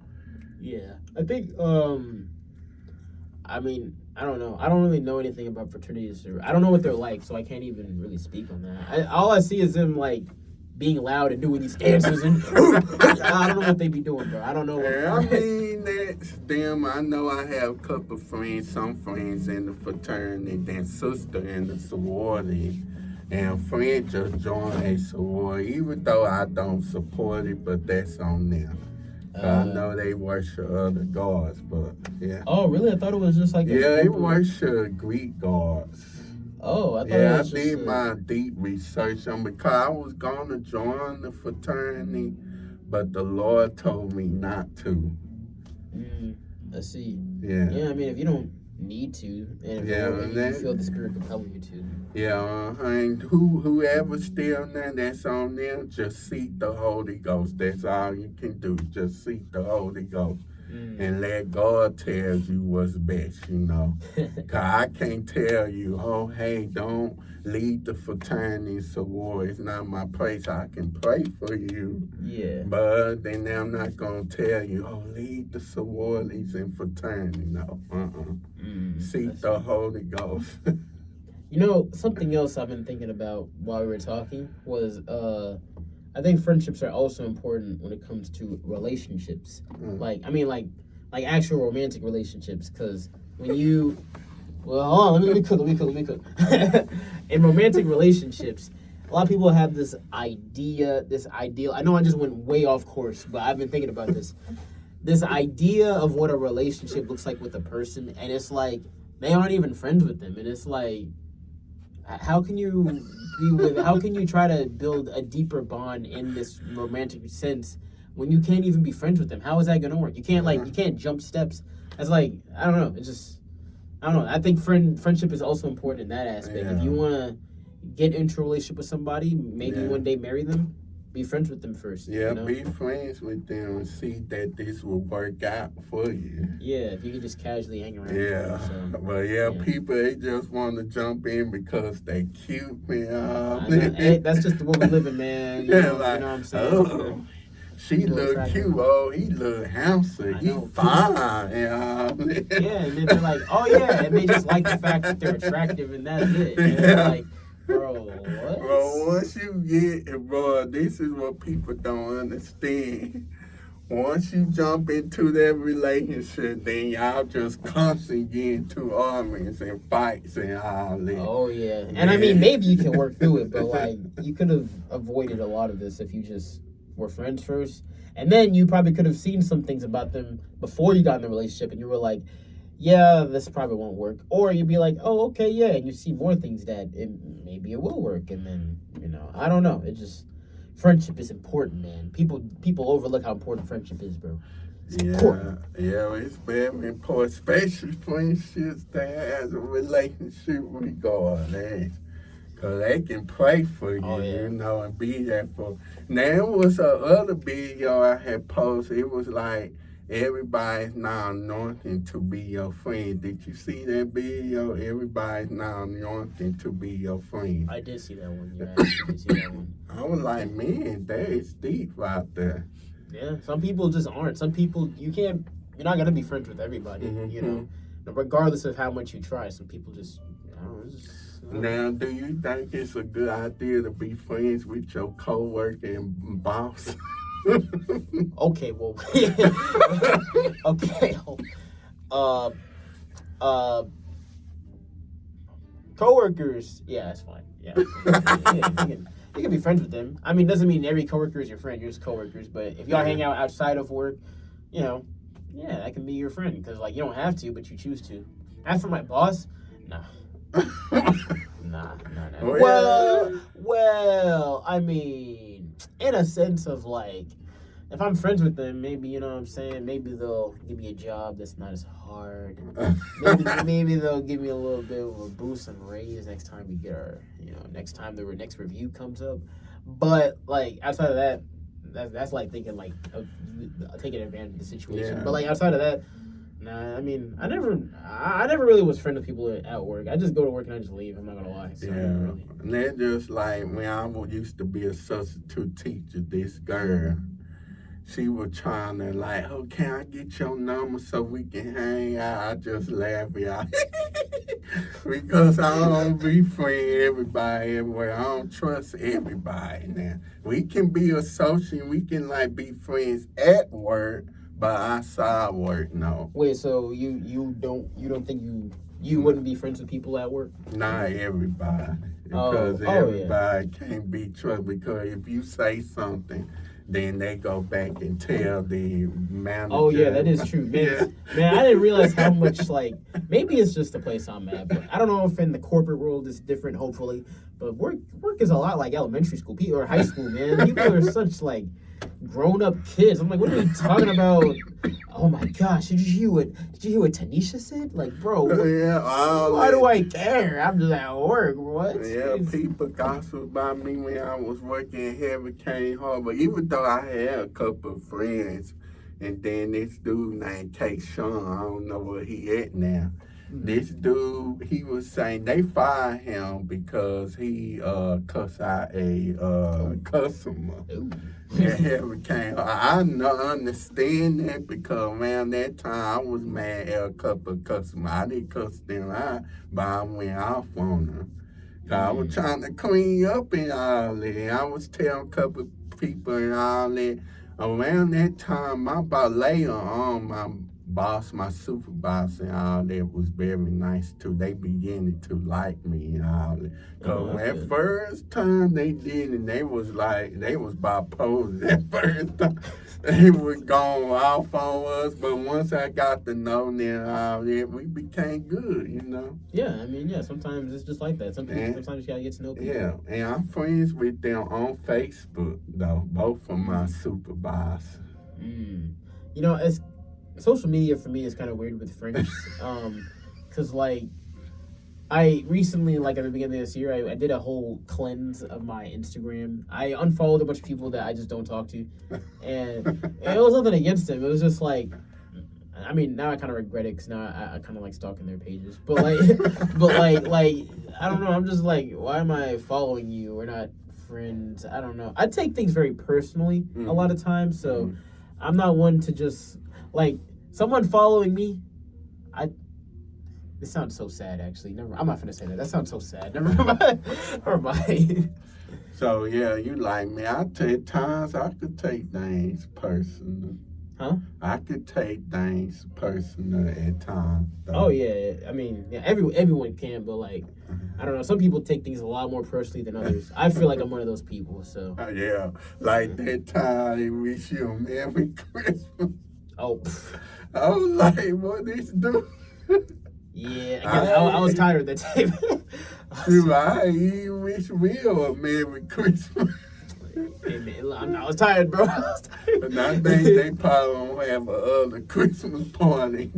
Yeah, I think. I mean, I don't know. I don't really know anything about fraternities. I don't know what they're like, so I can't even really speak on that. All I see is them like being loud and doing these dances, and I don't know what they be doing, bro. I don't know.
I mean, that's them. I know I have a couple friends, some friends in the fraternity, then sister in the sorority, and friend just joined a sorority, even though I don't support it, but that's on them. I know they worship other gods, but yeah.
Oh, really? I thought it was just like
they worship Greek gods.
Oh, I thought it was
I did my deep research on because I was gonna join the fraternity, but the Lord told me not to.
I see.
Yeah.
Yeah, I mean, if you don't need to, and if you feel the Spirit compelling you to.
Yeah, and whoever still there, that's on them. Just seek the Holy Ghost. That's all you can do. Just seek the Holy Ghost. And let God tell you what's best, you know. Because I can't tell you, oh, hey, don't leave the fraternity sorority. It's not my place. I can pray for you.
Yeah.
But then I'm not going to tell you, oh, leave the sororities and fraternity. No, seek the Holy Ghost.
You know, something else I've been thinking about while we were talking was, I think friendships are also important when it comes to relationships. Like actual romantic relationships. Because when you, well, hold on, let me cook. In romantic relationships, a lot of people have this ideal. I know I just went way off course, but I've been thinking about this. This idea of what a relationship looks like with a person, and it's like they aren't even friends with them, and it's like, how can you try to build a deeper bond in this romantic sense when you can't even be friends with them? How is that gonna work? You can't jump steps. It's like, I don't know. I don't know. I think friendship is also important in that aspect. If you wanna get into a relationship with somebody, maybe one day marry them, be friends with them first.
Yeah,
you know?
Be friends with them and see that this will work out for you.
Yeah, if you can just casually hang around.
Yeah, but people, they just want to jump in because they cute, man.
Hey, that's just the way we living, man. You know what I'm saying?
Oh, she look cute. Oh, he look handsome. He fine.
Yeah, and then they're like, oh yeah, and they just like the fact that they're attractive, and that's it. And they're like, bro, what?
Bro, once you get, bro, this is what people don't understand. Once you jump into that relationship, then y'all just constantly get into arguments and fights and all that.
Oh, yeah. And I mean, maybe you can work through it, but like, you could have avoided a lot of this if you just were friends first. And then you probably could have seen some things about them before you got in the relationship, and you were like, yeah, this probably won't work. Or you'd be like, oh, okay, yeah, and you see more things that maybe it will work. And then, I don't know. It just, friendship is important, man. People overlook how important friendship is, bro. It's important.
Yeah, it's very important, especially friendships that has a relationship with God, man. Because they can pray for you, and be there for. Now, it was a other video I had posted. It was like, everybody's now anointing to be your friend. Did you see that video? Everybody's now anointing to be your friend.
I did see that one. Yeah, I did see that one.
I was like, man, that is deep out there.
Yeah, some people just aren't. Some people, you're not going to be friends with everybody, you know, regardless of how much you try. Some people just, I don't know.
Now, do you think it's a good idea to be friends with your coworker and boss?
Okay, well, okay. Coworkers, yeah, that's fine. Yeah, you can be friends with them. I mean, doesn't mean every coworker is your friend. You're just coworkers. But if y'all hang out outside of work, you know, yeah, that can be your friend. Because, like, you don't have to, but you choose to. As for my boss, nah. Nah. Well, I mean, in a sense of, like, if I'm friends with them, maybe, you know what I'm saying, maybe they'll give me a job that's not as hard. Maybe they'll give me a little bit of a boost and raise next time we get our, you know, next time the next review comes up. But, like, outside of that, that's like thinking, like, of taking advantage of the situation. Yeah. But, like, outside of that, nah, I mean, I never really was friend with people at work. I just go to work and I just leave. I'm not gonna lie. So really.
And they're just like, when I used to be a substitute teacher, this girl, she was trying to like, oh, can I get your number so we can hang out? I just laugh y'all. Because I don't befriend everybody everywhere. I don't trust everybody now. We can be associates, we can like be friends at work, but outside work, no.
Wait, so you don't think you wouldn't be friends with people at work?
Not everybody. Because everybody can't be trusted. Because if you say something, then they go back and tell the manager.
Oh, yeah, that is true. Man, man, I didn't realize how much, like, maybe it's just the place I'm at, but I don't know if in the corporate world it's different, hopefully. But work is a lot like elementary school or high school, man. People are such, like, grown-up kids. I'm like, what are you talking about? Oh, my gosh, did you hear what Tanisha said? Like, bro, why do I care? I'm just at work. What?
Yeah, people gossip about me when I was working heavy, came home. But even though I had a couple of friends, and then this dude named Shawn, I don't know where he at now. This dude, he was saying they fired him because he cussed out a customer. I understand that because around that time I was mad at a couple of customers. I didn't cuss them out, but I went off on them. I was trying to clean up and all that. I was telling a couple of people and all that. Around that time, later on, my boss, my supervisor and all that was very nice too. They beginning to like me and all that. Cause at first time they did, and they was bipolar at first time. They was going off on us, but once I got to know them and all that, we became good, you know?
Yeah, I mean, yeah, sometimes it's just like that. Sometimes you gotta get to know people.
Yeah, and I'm friends with them on Facebook, though, both of my supervisors.
You know, social media for me is kind of weird with friends, because like I recently, like at the beginning of this year, I did a whole cleanse of my Instagram. I unfollowed a bunch of people that I just don't talk to, and it was nothing against them. It was just like, I mean, now I kind of regret it because now I kind of like stalking their pages, but like I don't know. I'm just like, why am I following you? We're not friends. I don't know. I take things very personally a lot of times, so I'm not one to just. Like, someone following me, this sounds so sad, actually. I'm not finna say that. That sounds so sad. Never mind.
So, yeah, you like me. At times, I could take things personal.
Huh?
I could take things personal at times. Though.
Oh, yeah. I mean, yeah, everyone can, but, like, I don't know. Some people take things a lot more personally than others. I feel like I'm one of those people, so.
Yeah. Like that time they wish you a Merry Christmas.
Oh.
I was like, what this do?
Yeah, I was tired of that tape.
I even wish Will a Merry Christmas.
Hey, man, I was tired, bro.
And I think they probably don't have another Christmas party.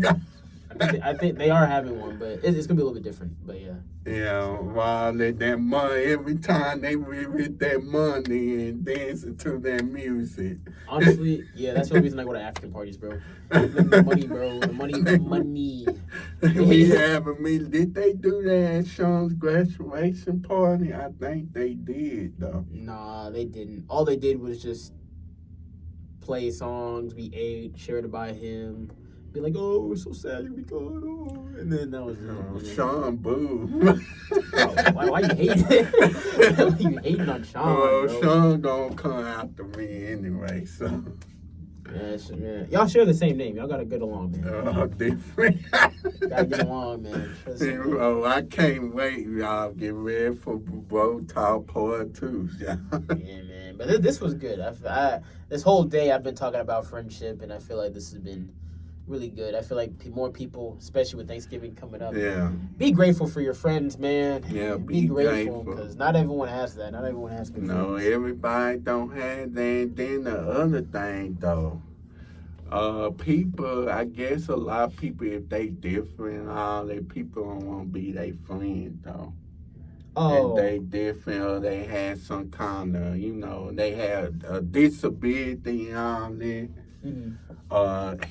I think they are having one, but it's gonna be a little bit different. But yeah.
Yeah, while that money, every time they with that money and dancing to that music.
Honestly, yeah, that's the only reason I go to African parties, bro. The money, bro. The money.
We have a meeting. Did they do that at Shawn's graduation party? I think they did, though.
Nah, they didn't. All they did was just play songs. We ate, shared it by him. Be like, oh, we're so sad you'll be gone. Oh. And then that was it.
Oh, Shawn, boo.
Why you hating? Why you hating on Shawn?
Oh,
bro?
Shawn gonna come after me anyway, so.
Man. Y'all share the same name. Y'all gotta get along, man.
Oh, different.
Gotta get along, man.
Oh, I can't wait. Y'all get ready for Bro Talk Part 2. Yeah,
man. But this was good. This whole day I've been talking about friendship, and I feel like this has been really good. I feel like more people, especially with Thanksgiving coming up.
Yeah.
Be grateful for your friends, man.
Yeah,
be grateful because not everyone has that. Not everyone has good
No,
friends.
everybody don't have that. Then the other thing, though, people, I guess a lot of people, if they different, all that people don't want to be their friend, though.
Oh.
And they different, or they had some kind of, they had a disability and all that.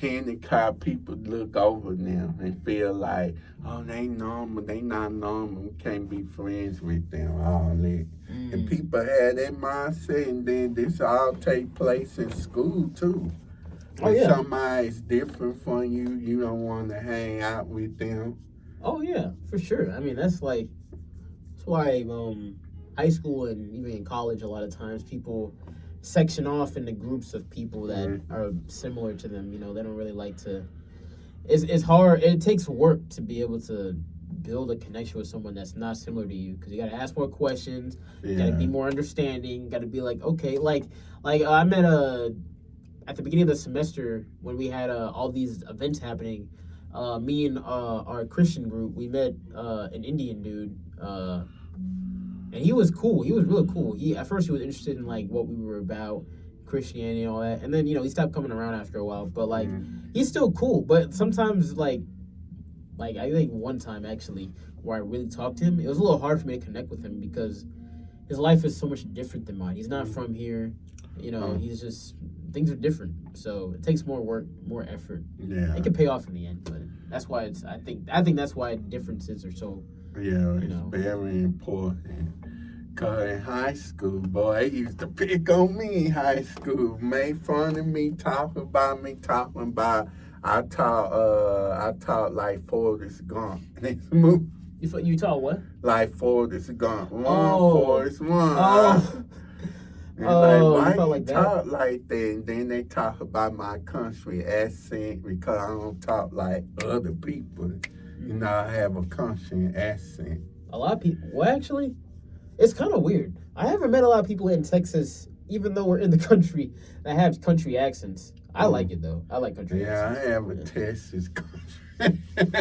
Handicapped people look over them and feel like, oh, they normal, they not normal, we can't be friends with them, all that. And people have that mindset, and then this all take place in school too. When somebody's different from you, you don't want to hang out with them.
Oh yeah, for sure. I mean, that's why high school and even in college, a lot of times people section off into groups of people that are similar to them. They don't really like to. It's hard. It takes work to be able to build a connection with someone that's not similar to you, because you got to ask more questions. You got to be more understanding. Got to be like, okay, like I met at the beginning of the semester when we had all these events happening. Me and our Christian group, we met an Indian dude. And he was cool. He was really cool. At first he was interested in like what we were about, Christianity and all that. And then, he stopped coming around after a while. But like he's still cool. But sometimes like I think one time actually where I really talked to him, it was a little hard for me to connect with him because his life is so much different than mine. He's not from here. He's just, things are different. So it takes more work, more effort.
Yeah.
It can pay off in the end, but that's why I think that's why differences are so.
Yeah, it's very important. Cause in high school, boy, they used to pick on me in high school, made fun of me, talking about. I taught like Forrest Gump.
You taught what?
Like Forrest Gump. Forrest one.
Oh.
Like, why
you
talk like that? And then they talk about my country accent because I don't talk like other people. I have a country accent.
A lot of people. Well, actually, it's kind of weird. I haven't met a lot of people in Texas, even though we're in the country, that have country accents. I like it though. I like country accents.
Yeah, I have a Texas country.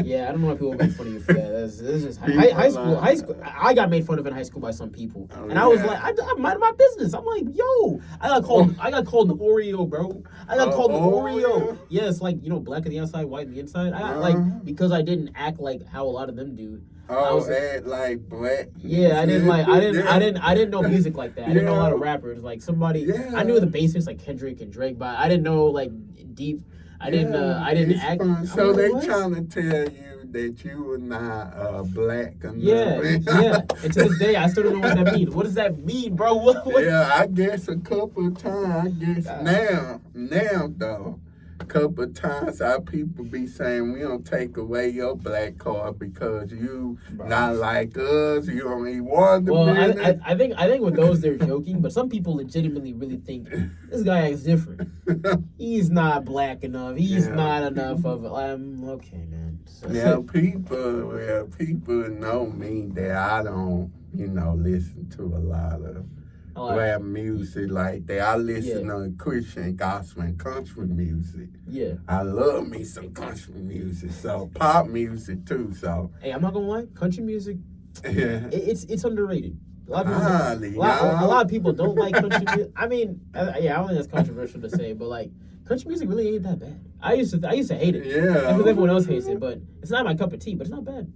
Yeah, I don't know why people make fun of you for that. That's just high school. High school. I got made fun of in high school by some people, and I was like, I mind my business. I'm like, yo, I got called an Oreo, bro. I got called an Oreo. Yeah, it's like black on the outside, white on the inside. I got because I didn't act like how a lot of them do.
Act like black.
Yeah, I didn't know music like that. I didn't know a lot of rappers. Like I knew the basics like Kendrick and Drake, but I didn't know like deep. I didn't act.
Fun. So they trying to tell you that you were not black enough.
Yeah. And to this day, I still don't know what that means. What does that mean, bro? What?
Yeah, I guess a couple of times. Now though, a couple of times our people be saying we don't take away your black card because you not like us. You don't even want to be.
Well, I think with those they're joking, but some people legitimately really think this guy is different. He's not black enough. He's not enough of it. Okay, man. So,
people know me that I don't, listen to a lot of rap music like that. I listen to Christian gospel and country music.
Yeah.
I love me some country music. So pop music too. So
hey, I'm not gonna lie, country music, it's underrated. A lot of people don't like country music. I mean, I don't think that's controversial to say, but like country music really ain't that bad. I used to hate it.
Yeah.
Because everyone else hates it, but it's not my cup of tea, but it's not bad.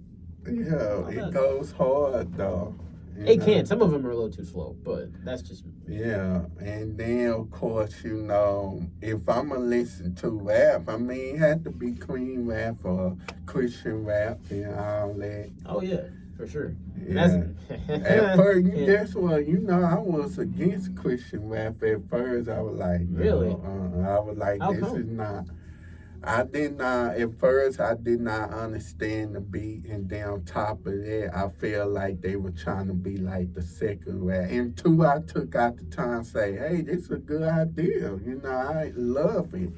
Yeah, it goes hard though.
It can. Some of them are a little too slow, but that's just me.
Yeah, and then of course, if I'm gonna listen to rap, I mean, it had to be clean rap or Christian rap and all that.
Oh yeah, for sure.
Yeah. At first, guess what? I was against Christian rap at first. I was like, no,
really?
I was like,
How
this
come?
is not. At first, I did not understand the beat, and then on top of that, I felt like they were trying to be like the second rap. And two, I took out the time to say, hey, this is a good idea. I love it.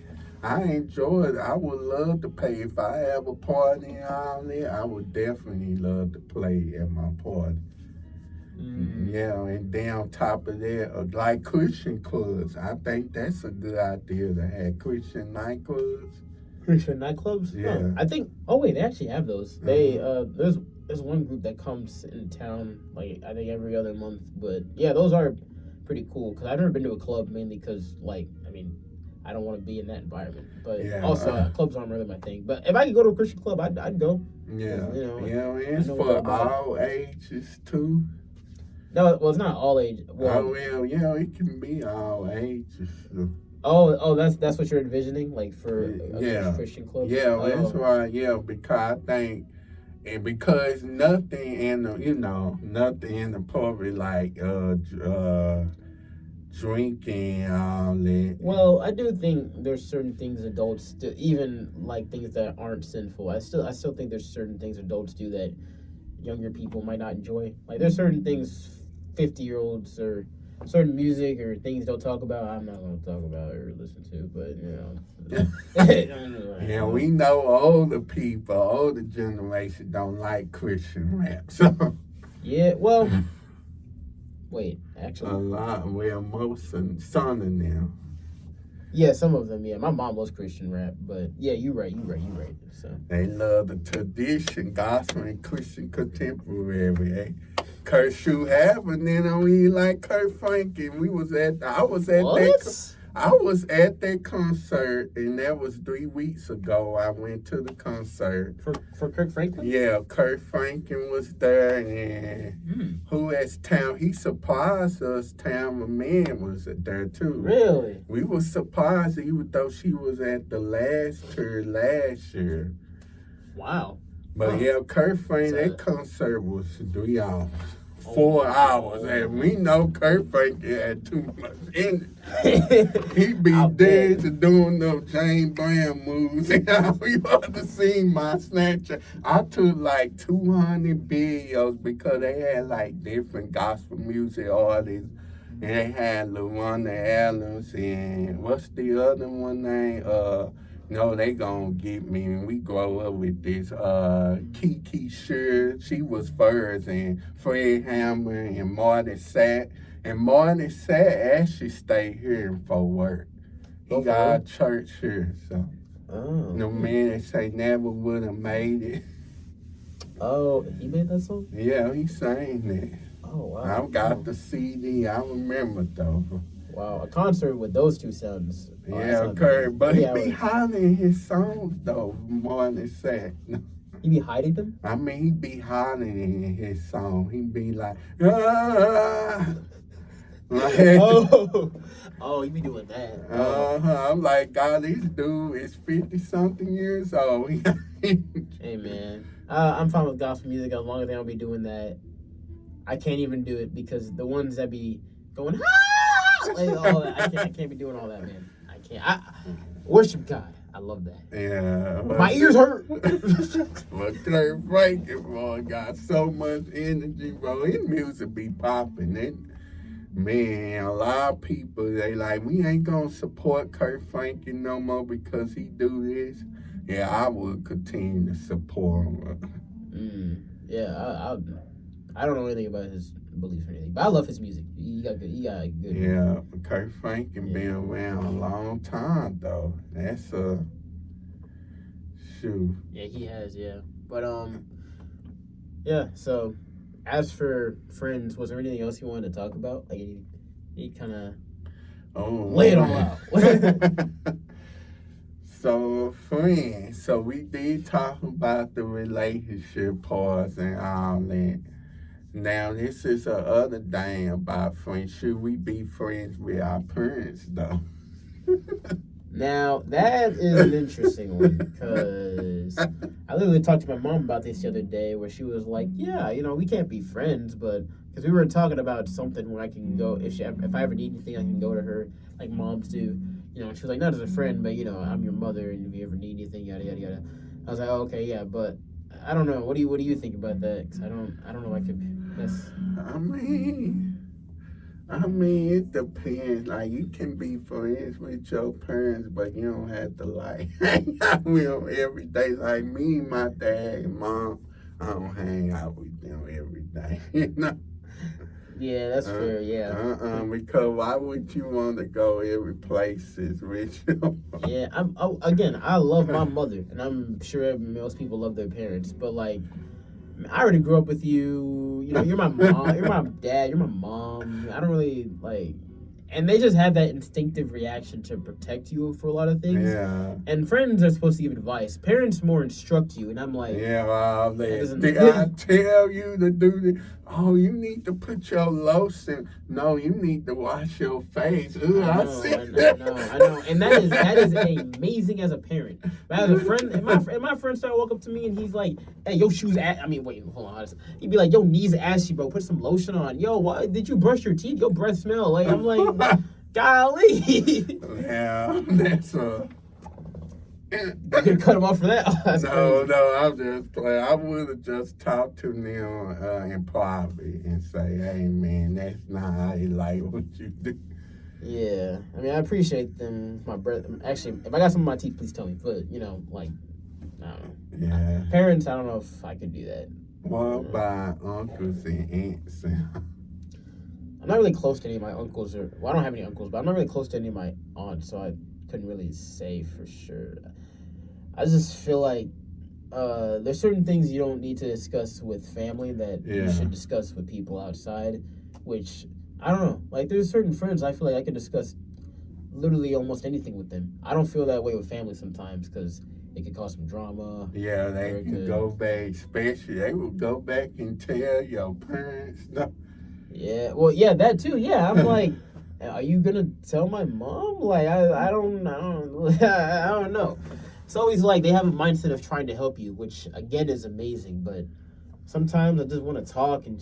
I enjoy it. I would love to play. If I have a party and all that, I would definitely love to play at my party. Yeah, and then on top of that, like Christian clubs, I think that's a good idea to have Christian nightclubs.
Christian nightclubs?
Yeah.
I think. Oh wait, they actually have those. They there's one group that comes in town like I think every other month. But yeah, those are pretty cool because I've never been to a club mainly because I don't want to be in that environment. But also clubs aren't really my thing. But if I could go to a Christian club, I'd go.
Yeah. It's for all ages too.
No, well, it's not all ages. Well,
it can be all ages.
Oh, that's what you're envisioning, like for a Christian club.
Yeah, that's right. Yeah, because I think, and because nothing in the public like drinking all that.
Well, I do think there's certain things adults do, even like things that aren't sinful. I still think there's certain things adults do that younger people might not enjoy. Like there's certain things 50-year-olds or certain music or things they'll talk about. I'm not going to talk about or listen to, but
Yeah, we know older generation don't like Christian rap. So
yeah, well, wait, actually,
a lot. Well, most some of them.
Yeah, some of them. Yeah, my mom loves Christian rap, but yeah, you're right. So
they love the tradition, gospel, and Christian contemporary. Eh? Kurt Schuhaven, then I mean like Kurt Franklin. I was at that concert, and that was 3 weeks ago. I went to the concert
for Kurt Franklin.
Yeah, Kurt Franklin was there, and who has Tam? He surprised us. Tam Man was there too.
Really?
We was surprised, even though she was at the last tour last year.
Wow.
But yeah, Kurt Franklin, that concert was 3 hours. 4 hours, and we know Kurt Franklin had too much energy. He be dancing, doing those James Brown moves. We ought to see my Snapchat. I took like 200 videos because they had like different gospel music artists, and they had LaWanda Adams and what's the other one name? No, they gonna get me when we grow up with this. Kiki Sure, she was first, and Fred Hammer and Marty Satt. And Marty Satt actually stayed here in Fort Worth. He got a church here, so. No man, they say never would have made it.
Oh, he made that song?
Yeah, he sang that.
Oh, wow.
I've got the CD, I remember though.
Wow, a concert with those two sounds.
Yeah, Kurt, but he be hiding his songs though, more than sad.
He be hiding them?
I mean, he be hiding in his song. He be like, ah.
He be doing that.
I'm like, God, this dude is 50-something years old.
Hey, man. I'm fine with gospel music as long as they don't be doing that. I can't even do it because the ones that be going, like all that, I can't be doing all that, man. I can't. I worship God. I love that.
Yeah.
My ears hurt.
But Kurt Franklin, boy, got so much energy, bro. His music be popping. Man, a lot of people, they like, we ain't gonna support Kurt Franklin no more because he do this. Yeah, I would continue to support him.
Yeah, I don't know anything about his beliefs or anything, but I love his music. He got good.
Yeah, Kurt Franklin been around a long time though. That's a shoot.
Yeah, he has. Yeah, but yeah. So, as for Friends, was there anything else you wanted to talk about? Like, he kind of lay it all out.
So, friends, so we did talk about the relationship parts and all that. Now, this is the other thing about friends. Should we be friends with our parents, though?
Now, that is an interesting one because I literally talked to my mom about this the other day where she was like, yeah, we can't be friends, but because we were talking about something where I can go, if I ever need anything, I can go to her like moms do. She was like, not as a friend, but, I'm your mother and if you ever need anything, yada, yada, yada. I was like, oh, okay, yeah, but I don't know. What do you think about that? Because I don't know if I could, that's...
I mean, it depends. Like, you can be friends with your parents, but you don't have to, like, hang out with them every day. Like me, my dad, and mom, I don't hang out with them every day,
Yeah, that's fair, yeah.
Because why would you want to go every places with you?
Yeah, again, I love my mother, and I'm sure most people love their parents, but, like, I already grew up with you. You're my mom. You're my dad. You're my mom. I don't really like, and they just have that instinctive reaction to protect you for a lot of things.
Yeah.
And friends are supposed to give advice. Parents more instruct you, and I'm like,
yeah, well, did I tell you to do this? Oh, you need to put your lotion. No, you need to wash your face. Ooh, I
know, and that is amazing as a parent. But as a friend, and my friend started walk up to me and he's like, "Hey, your shoes, wait, hold on." He'd be like, "Your knees ashy, bro. Put some lotion on. Yo, why did you brush your teeth? Your breath smell." Like I'm like, golly.
Yeah, that's
You could cut him off for that.
No, I'm just playing. I would have just talked to them in private and say, "Hey, man, that's not how you like what you do."
Yeah, I appreciate them. My brother, actually, if I got some of my teeth, please tell me. But like, I don't know.
Yeah.
Parents, I don't know if I could do that.
What about uncles and aunts?
I'm not really close to any of my uncles, I don't have any uncles, but I'm not really close to any of my aunts, so I couldn't really say for sure. I just feel like there's certain things you don't need to discuss with family that you should discuss with people outside, which, I don't know. Like, there's certain friends I feel like I could discuss literally almost anything with them. I don't feel that way with family sometimes because it could cause some drama.
Yeah, they can go back, especially they will go back and tell your parents stuff.
Yeah, well, yeah, that too. Yeah, I'm like, are you gonna tell my mom? Like, I don't know. It's always like they have a mindset of trying to help you, which again is amazing. But sometimes I just want to talk and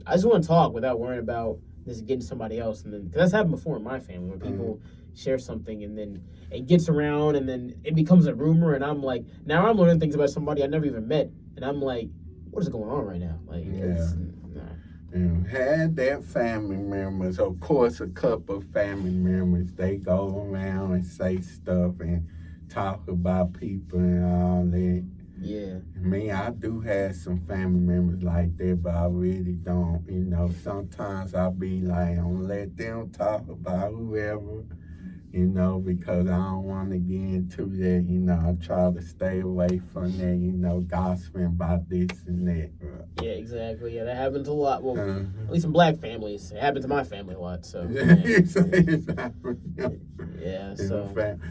I just want to talk without worrying about this getting somebody else. And then, because that's happened before in my family, where people share something and then it gets around and then it becomes a rumor. And I'm like, now I'm learning things about somebody I never even met, and I'm like, what is going on right now? Like,
had that family members, of course, a couple of family members, they go around and say stuff and talk about people and all that.
Yeah.
Me, I do have some family members like that, but I really don't. Sometimes I'll be like, I'm gonna let them talk about whoever, because I don't want to get into that. I try to stay away from that, gossiping about this and that.
Yeah, exactly. Yeah, that happens a lot. Well, at least in black families. It happens to my family a lot, so. Yeah, so.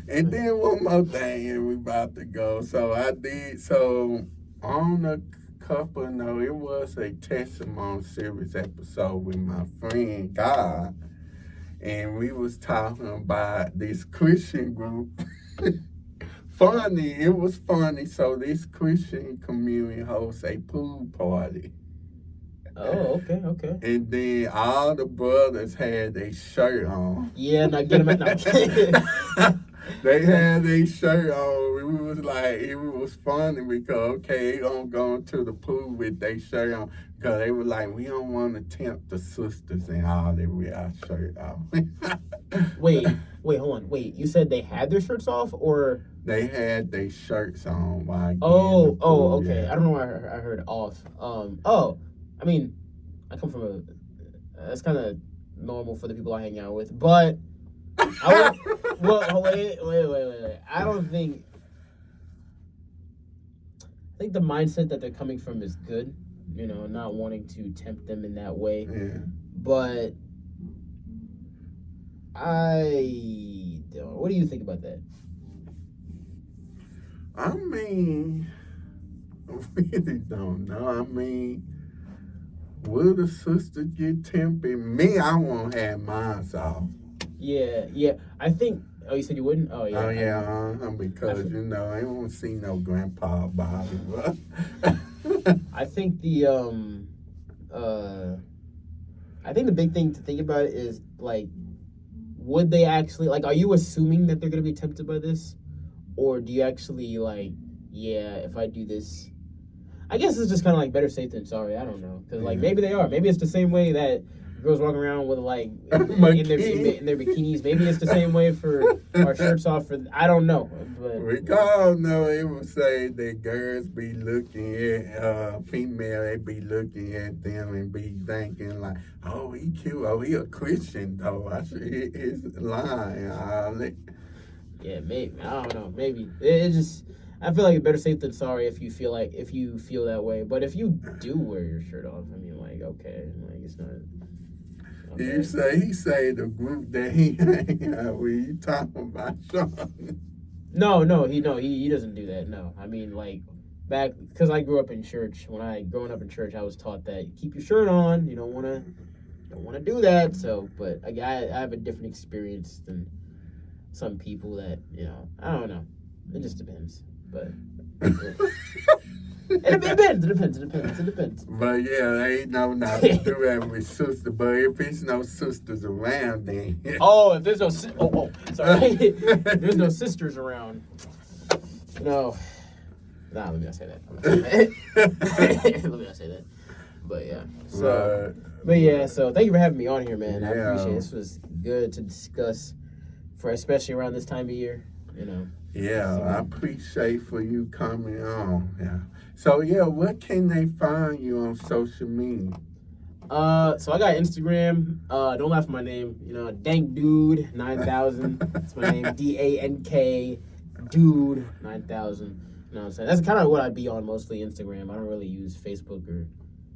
And then one more thing, and we about to go. So on a couple, it was a testimony series episode with my friend God. And we was talking about this Christian group. It was funny. So this Christian community hosts a pool party.
Oh, okay.
And then all the brothers had their shirt on.
Yeah, now get them at
They had their shirt on. It was funny because, they gonna go into the pool with their shirt on. Because they were like, we don't want to tempt the sisters and all that with our shirt off.
Wait, hold on. Wait, you said they had their shirts off or?
They had their shirts on while
okay. Yeah. I don't know why I heard off. I come from that's kind of normal for the people I hang out with, but wait. I think the mindset that they're coming from is good, not wanting to tempt them in that way.
Yeah.
But what do you think about that?
I mean, I really don't know. I mean, will the sister get tempted? Me, I won't have mine off.
Yeah. I think. Oh, you said you wouldn't? Oh, yeah.
Oh, yeah, because, I don't see no Grandpa Bobby.
I think the big thing to think about is, like, would they actually, like, are you assuming that they're going to be tempted by this? Or do you actually, like, yeah, if I do this, I guess it's just kind of like better safe than sorry. I don't know. Because, like, maybe they are. Maybe it's the same way that girls walking around with, like, in their bikinis. Maybe it's the same way for our shirts off. I don't know. But
we all know it would say that girls be looking at female, they be looking at them and be thinking like, oh, he cute. Oh, he a Christian, though. I should hit his line.
Yeah, maybe. I don't know. Maybe. It just... I feel like it's better safe than sorry if you feel that way. But if you do wear your shirt off, I mean, like, okay, like, it's not. Okay.
He say the group that he hang out with. You talking about Shawn?
No, he doesn't do that. No, I mean, like, back because I grew up in church. Growing up in church, I was taught that you keep your shirt on. You don't want to do that. So, but I have a different experience than some people that I don't know. It just depends. But it depends.
But yeah, ain't no not to do that with sister. But if it's no sisters around, then
if there's no sorry, there's no sisters around. No, let me not say that. Let me not say that. But yeah, so thank you for having me on here, man. I appreciate it. This was good to discuss, especially around this time of year.
Yeah, I appreciate for you coming on. Yeah. So what can they find you on social media?
So I got Instagram. Don't laugh at my name. Dank Dude 9000. That's my name. DANK Dude 9000. You know what I'm saying? That's kind of what I'd be on mostly. Instagram. I don't really use Facebook or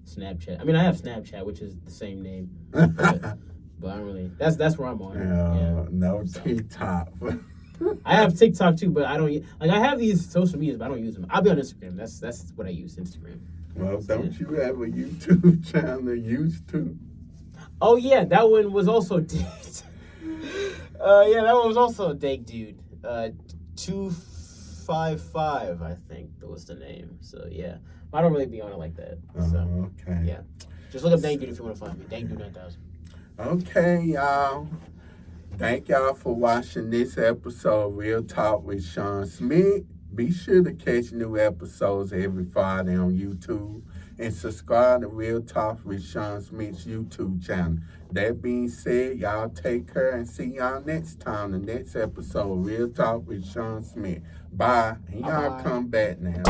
Snapchat. I mean, I have Snapchat, which is the same name. But I don't really. That's where I'm on.
Yeah. No TikTok.
I have TikTok too, but I don't I have these social medias, but I don't use them. I'll be on Instagram. That's what I use, Instagram.
Well, don't you have a YouTube channel used to?
Oh yeah, that one was also that one was also Dank Dude. 255, I think that was the name. So yeah, I don't really be on it like that. So
okay.
Yeah, just look up Dank Dude if you want to find me. Dank Dude 9000.
Okay, y'all. Thank y'all for watching this episode of Real Talk with Shawn Smith. Be sure to catch new episodes every Friday on YouTube and subscribe to Real Talk with Shawn Smith's YouTube channel. That being said, y'all take care and see y'all next time. The next episode of Real Talk with Shawn Smith. Bye. And y'all come back now.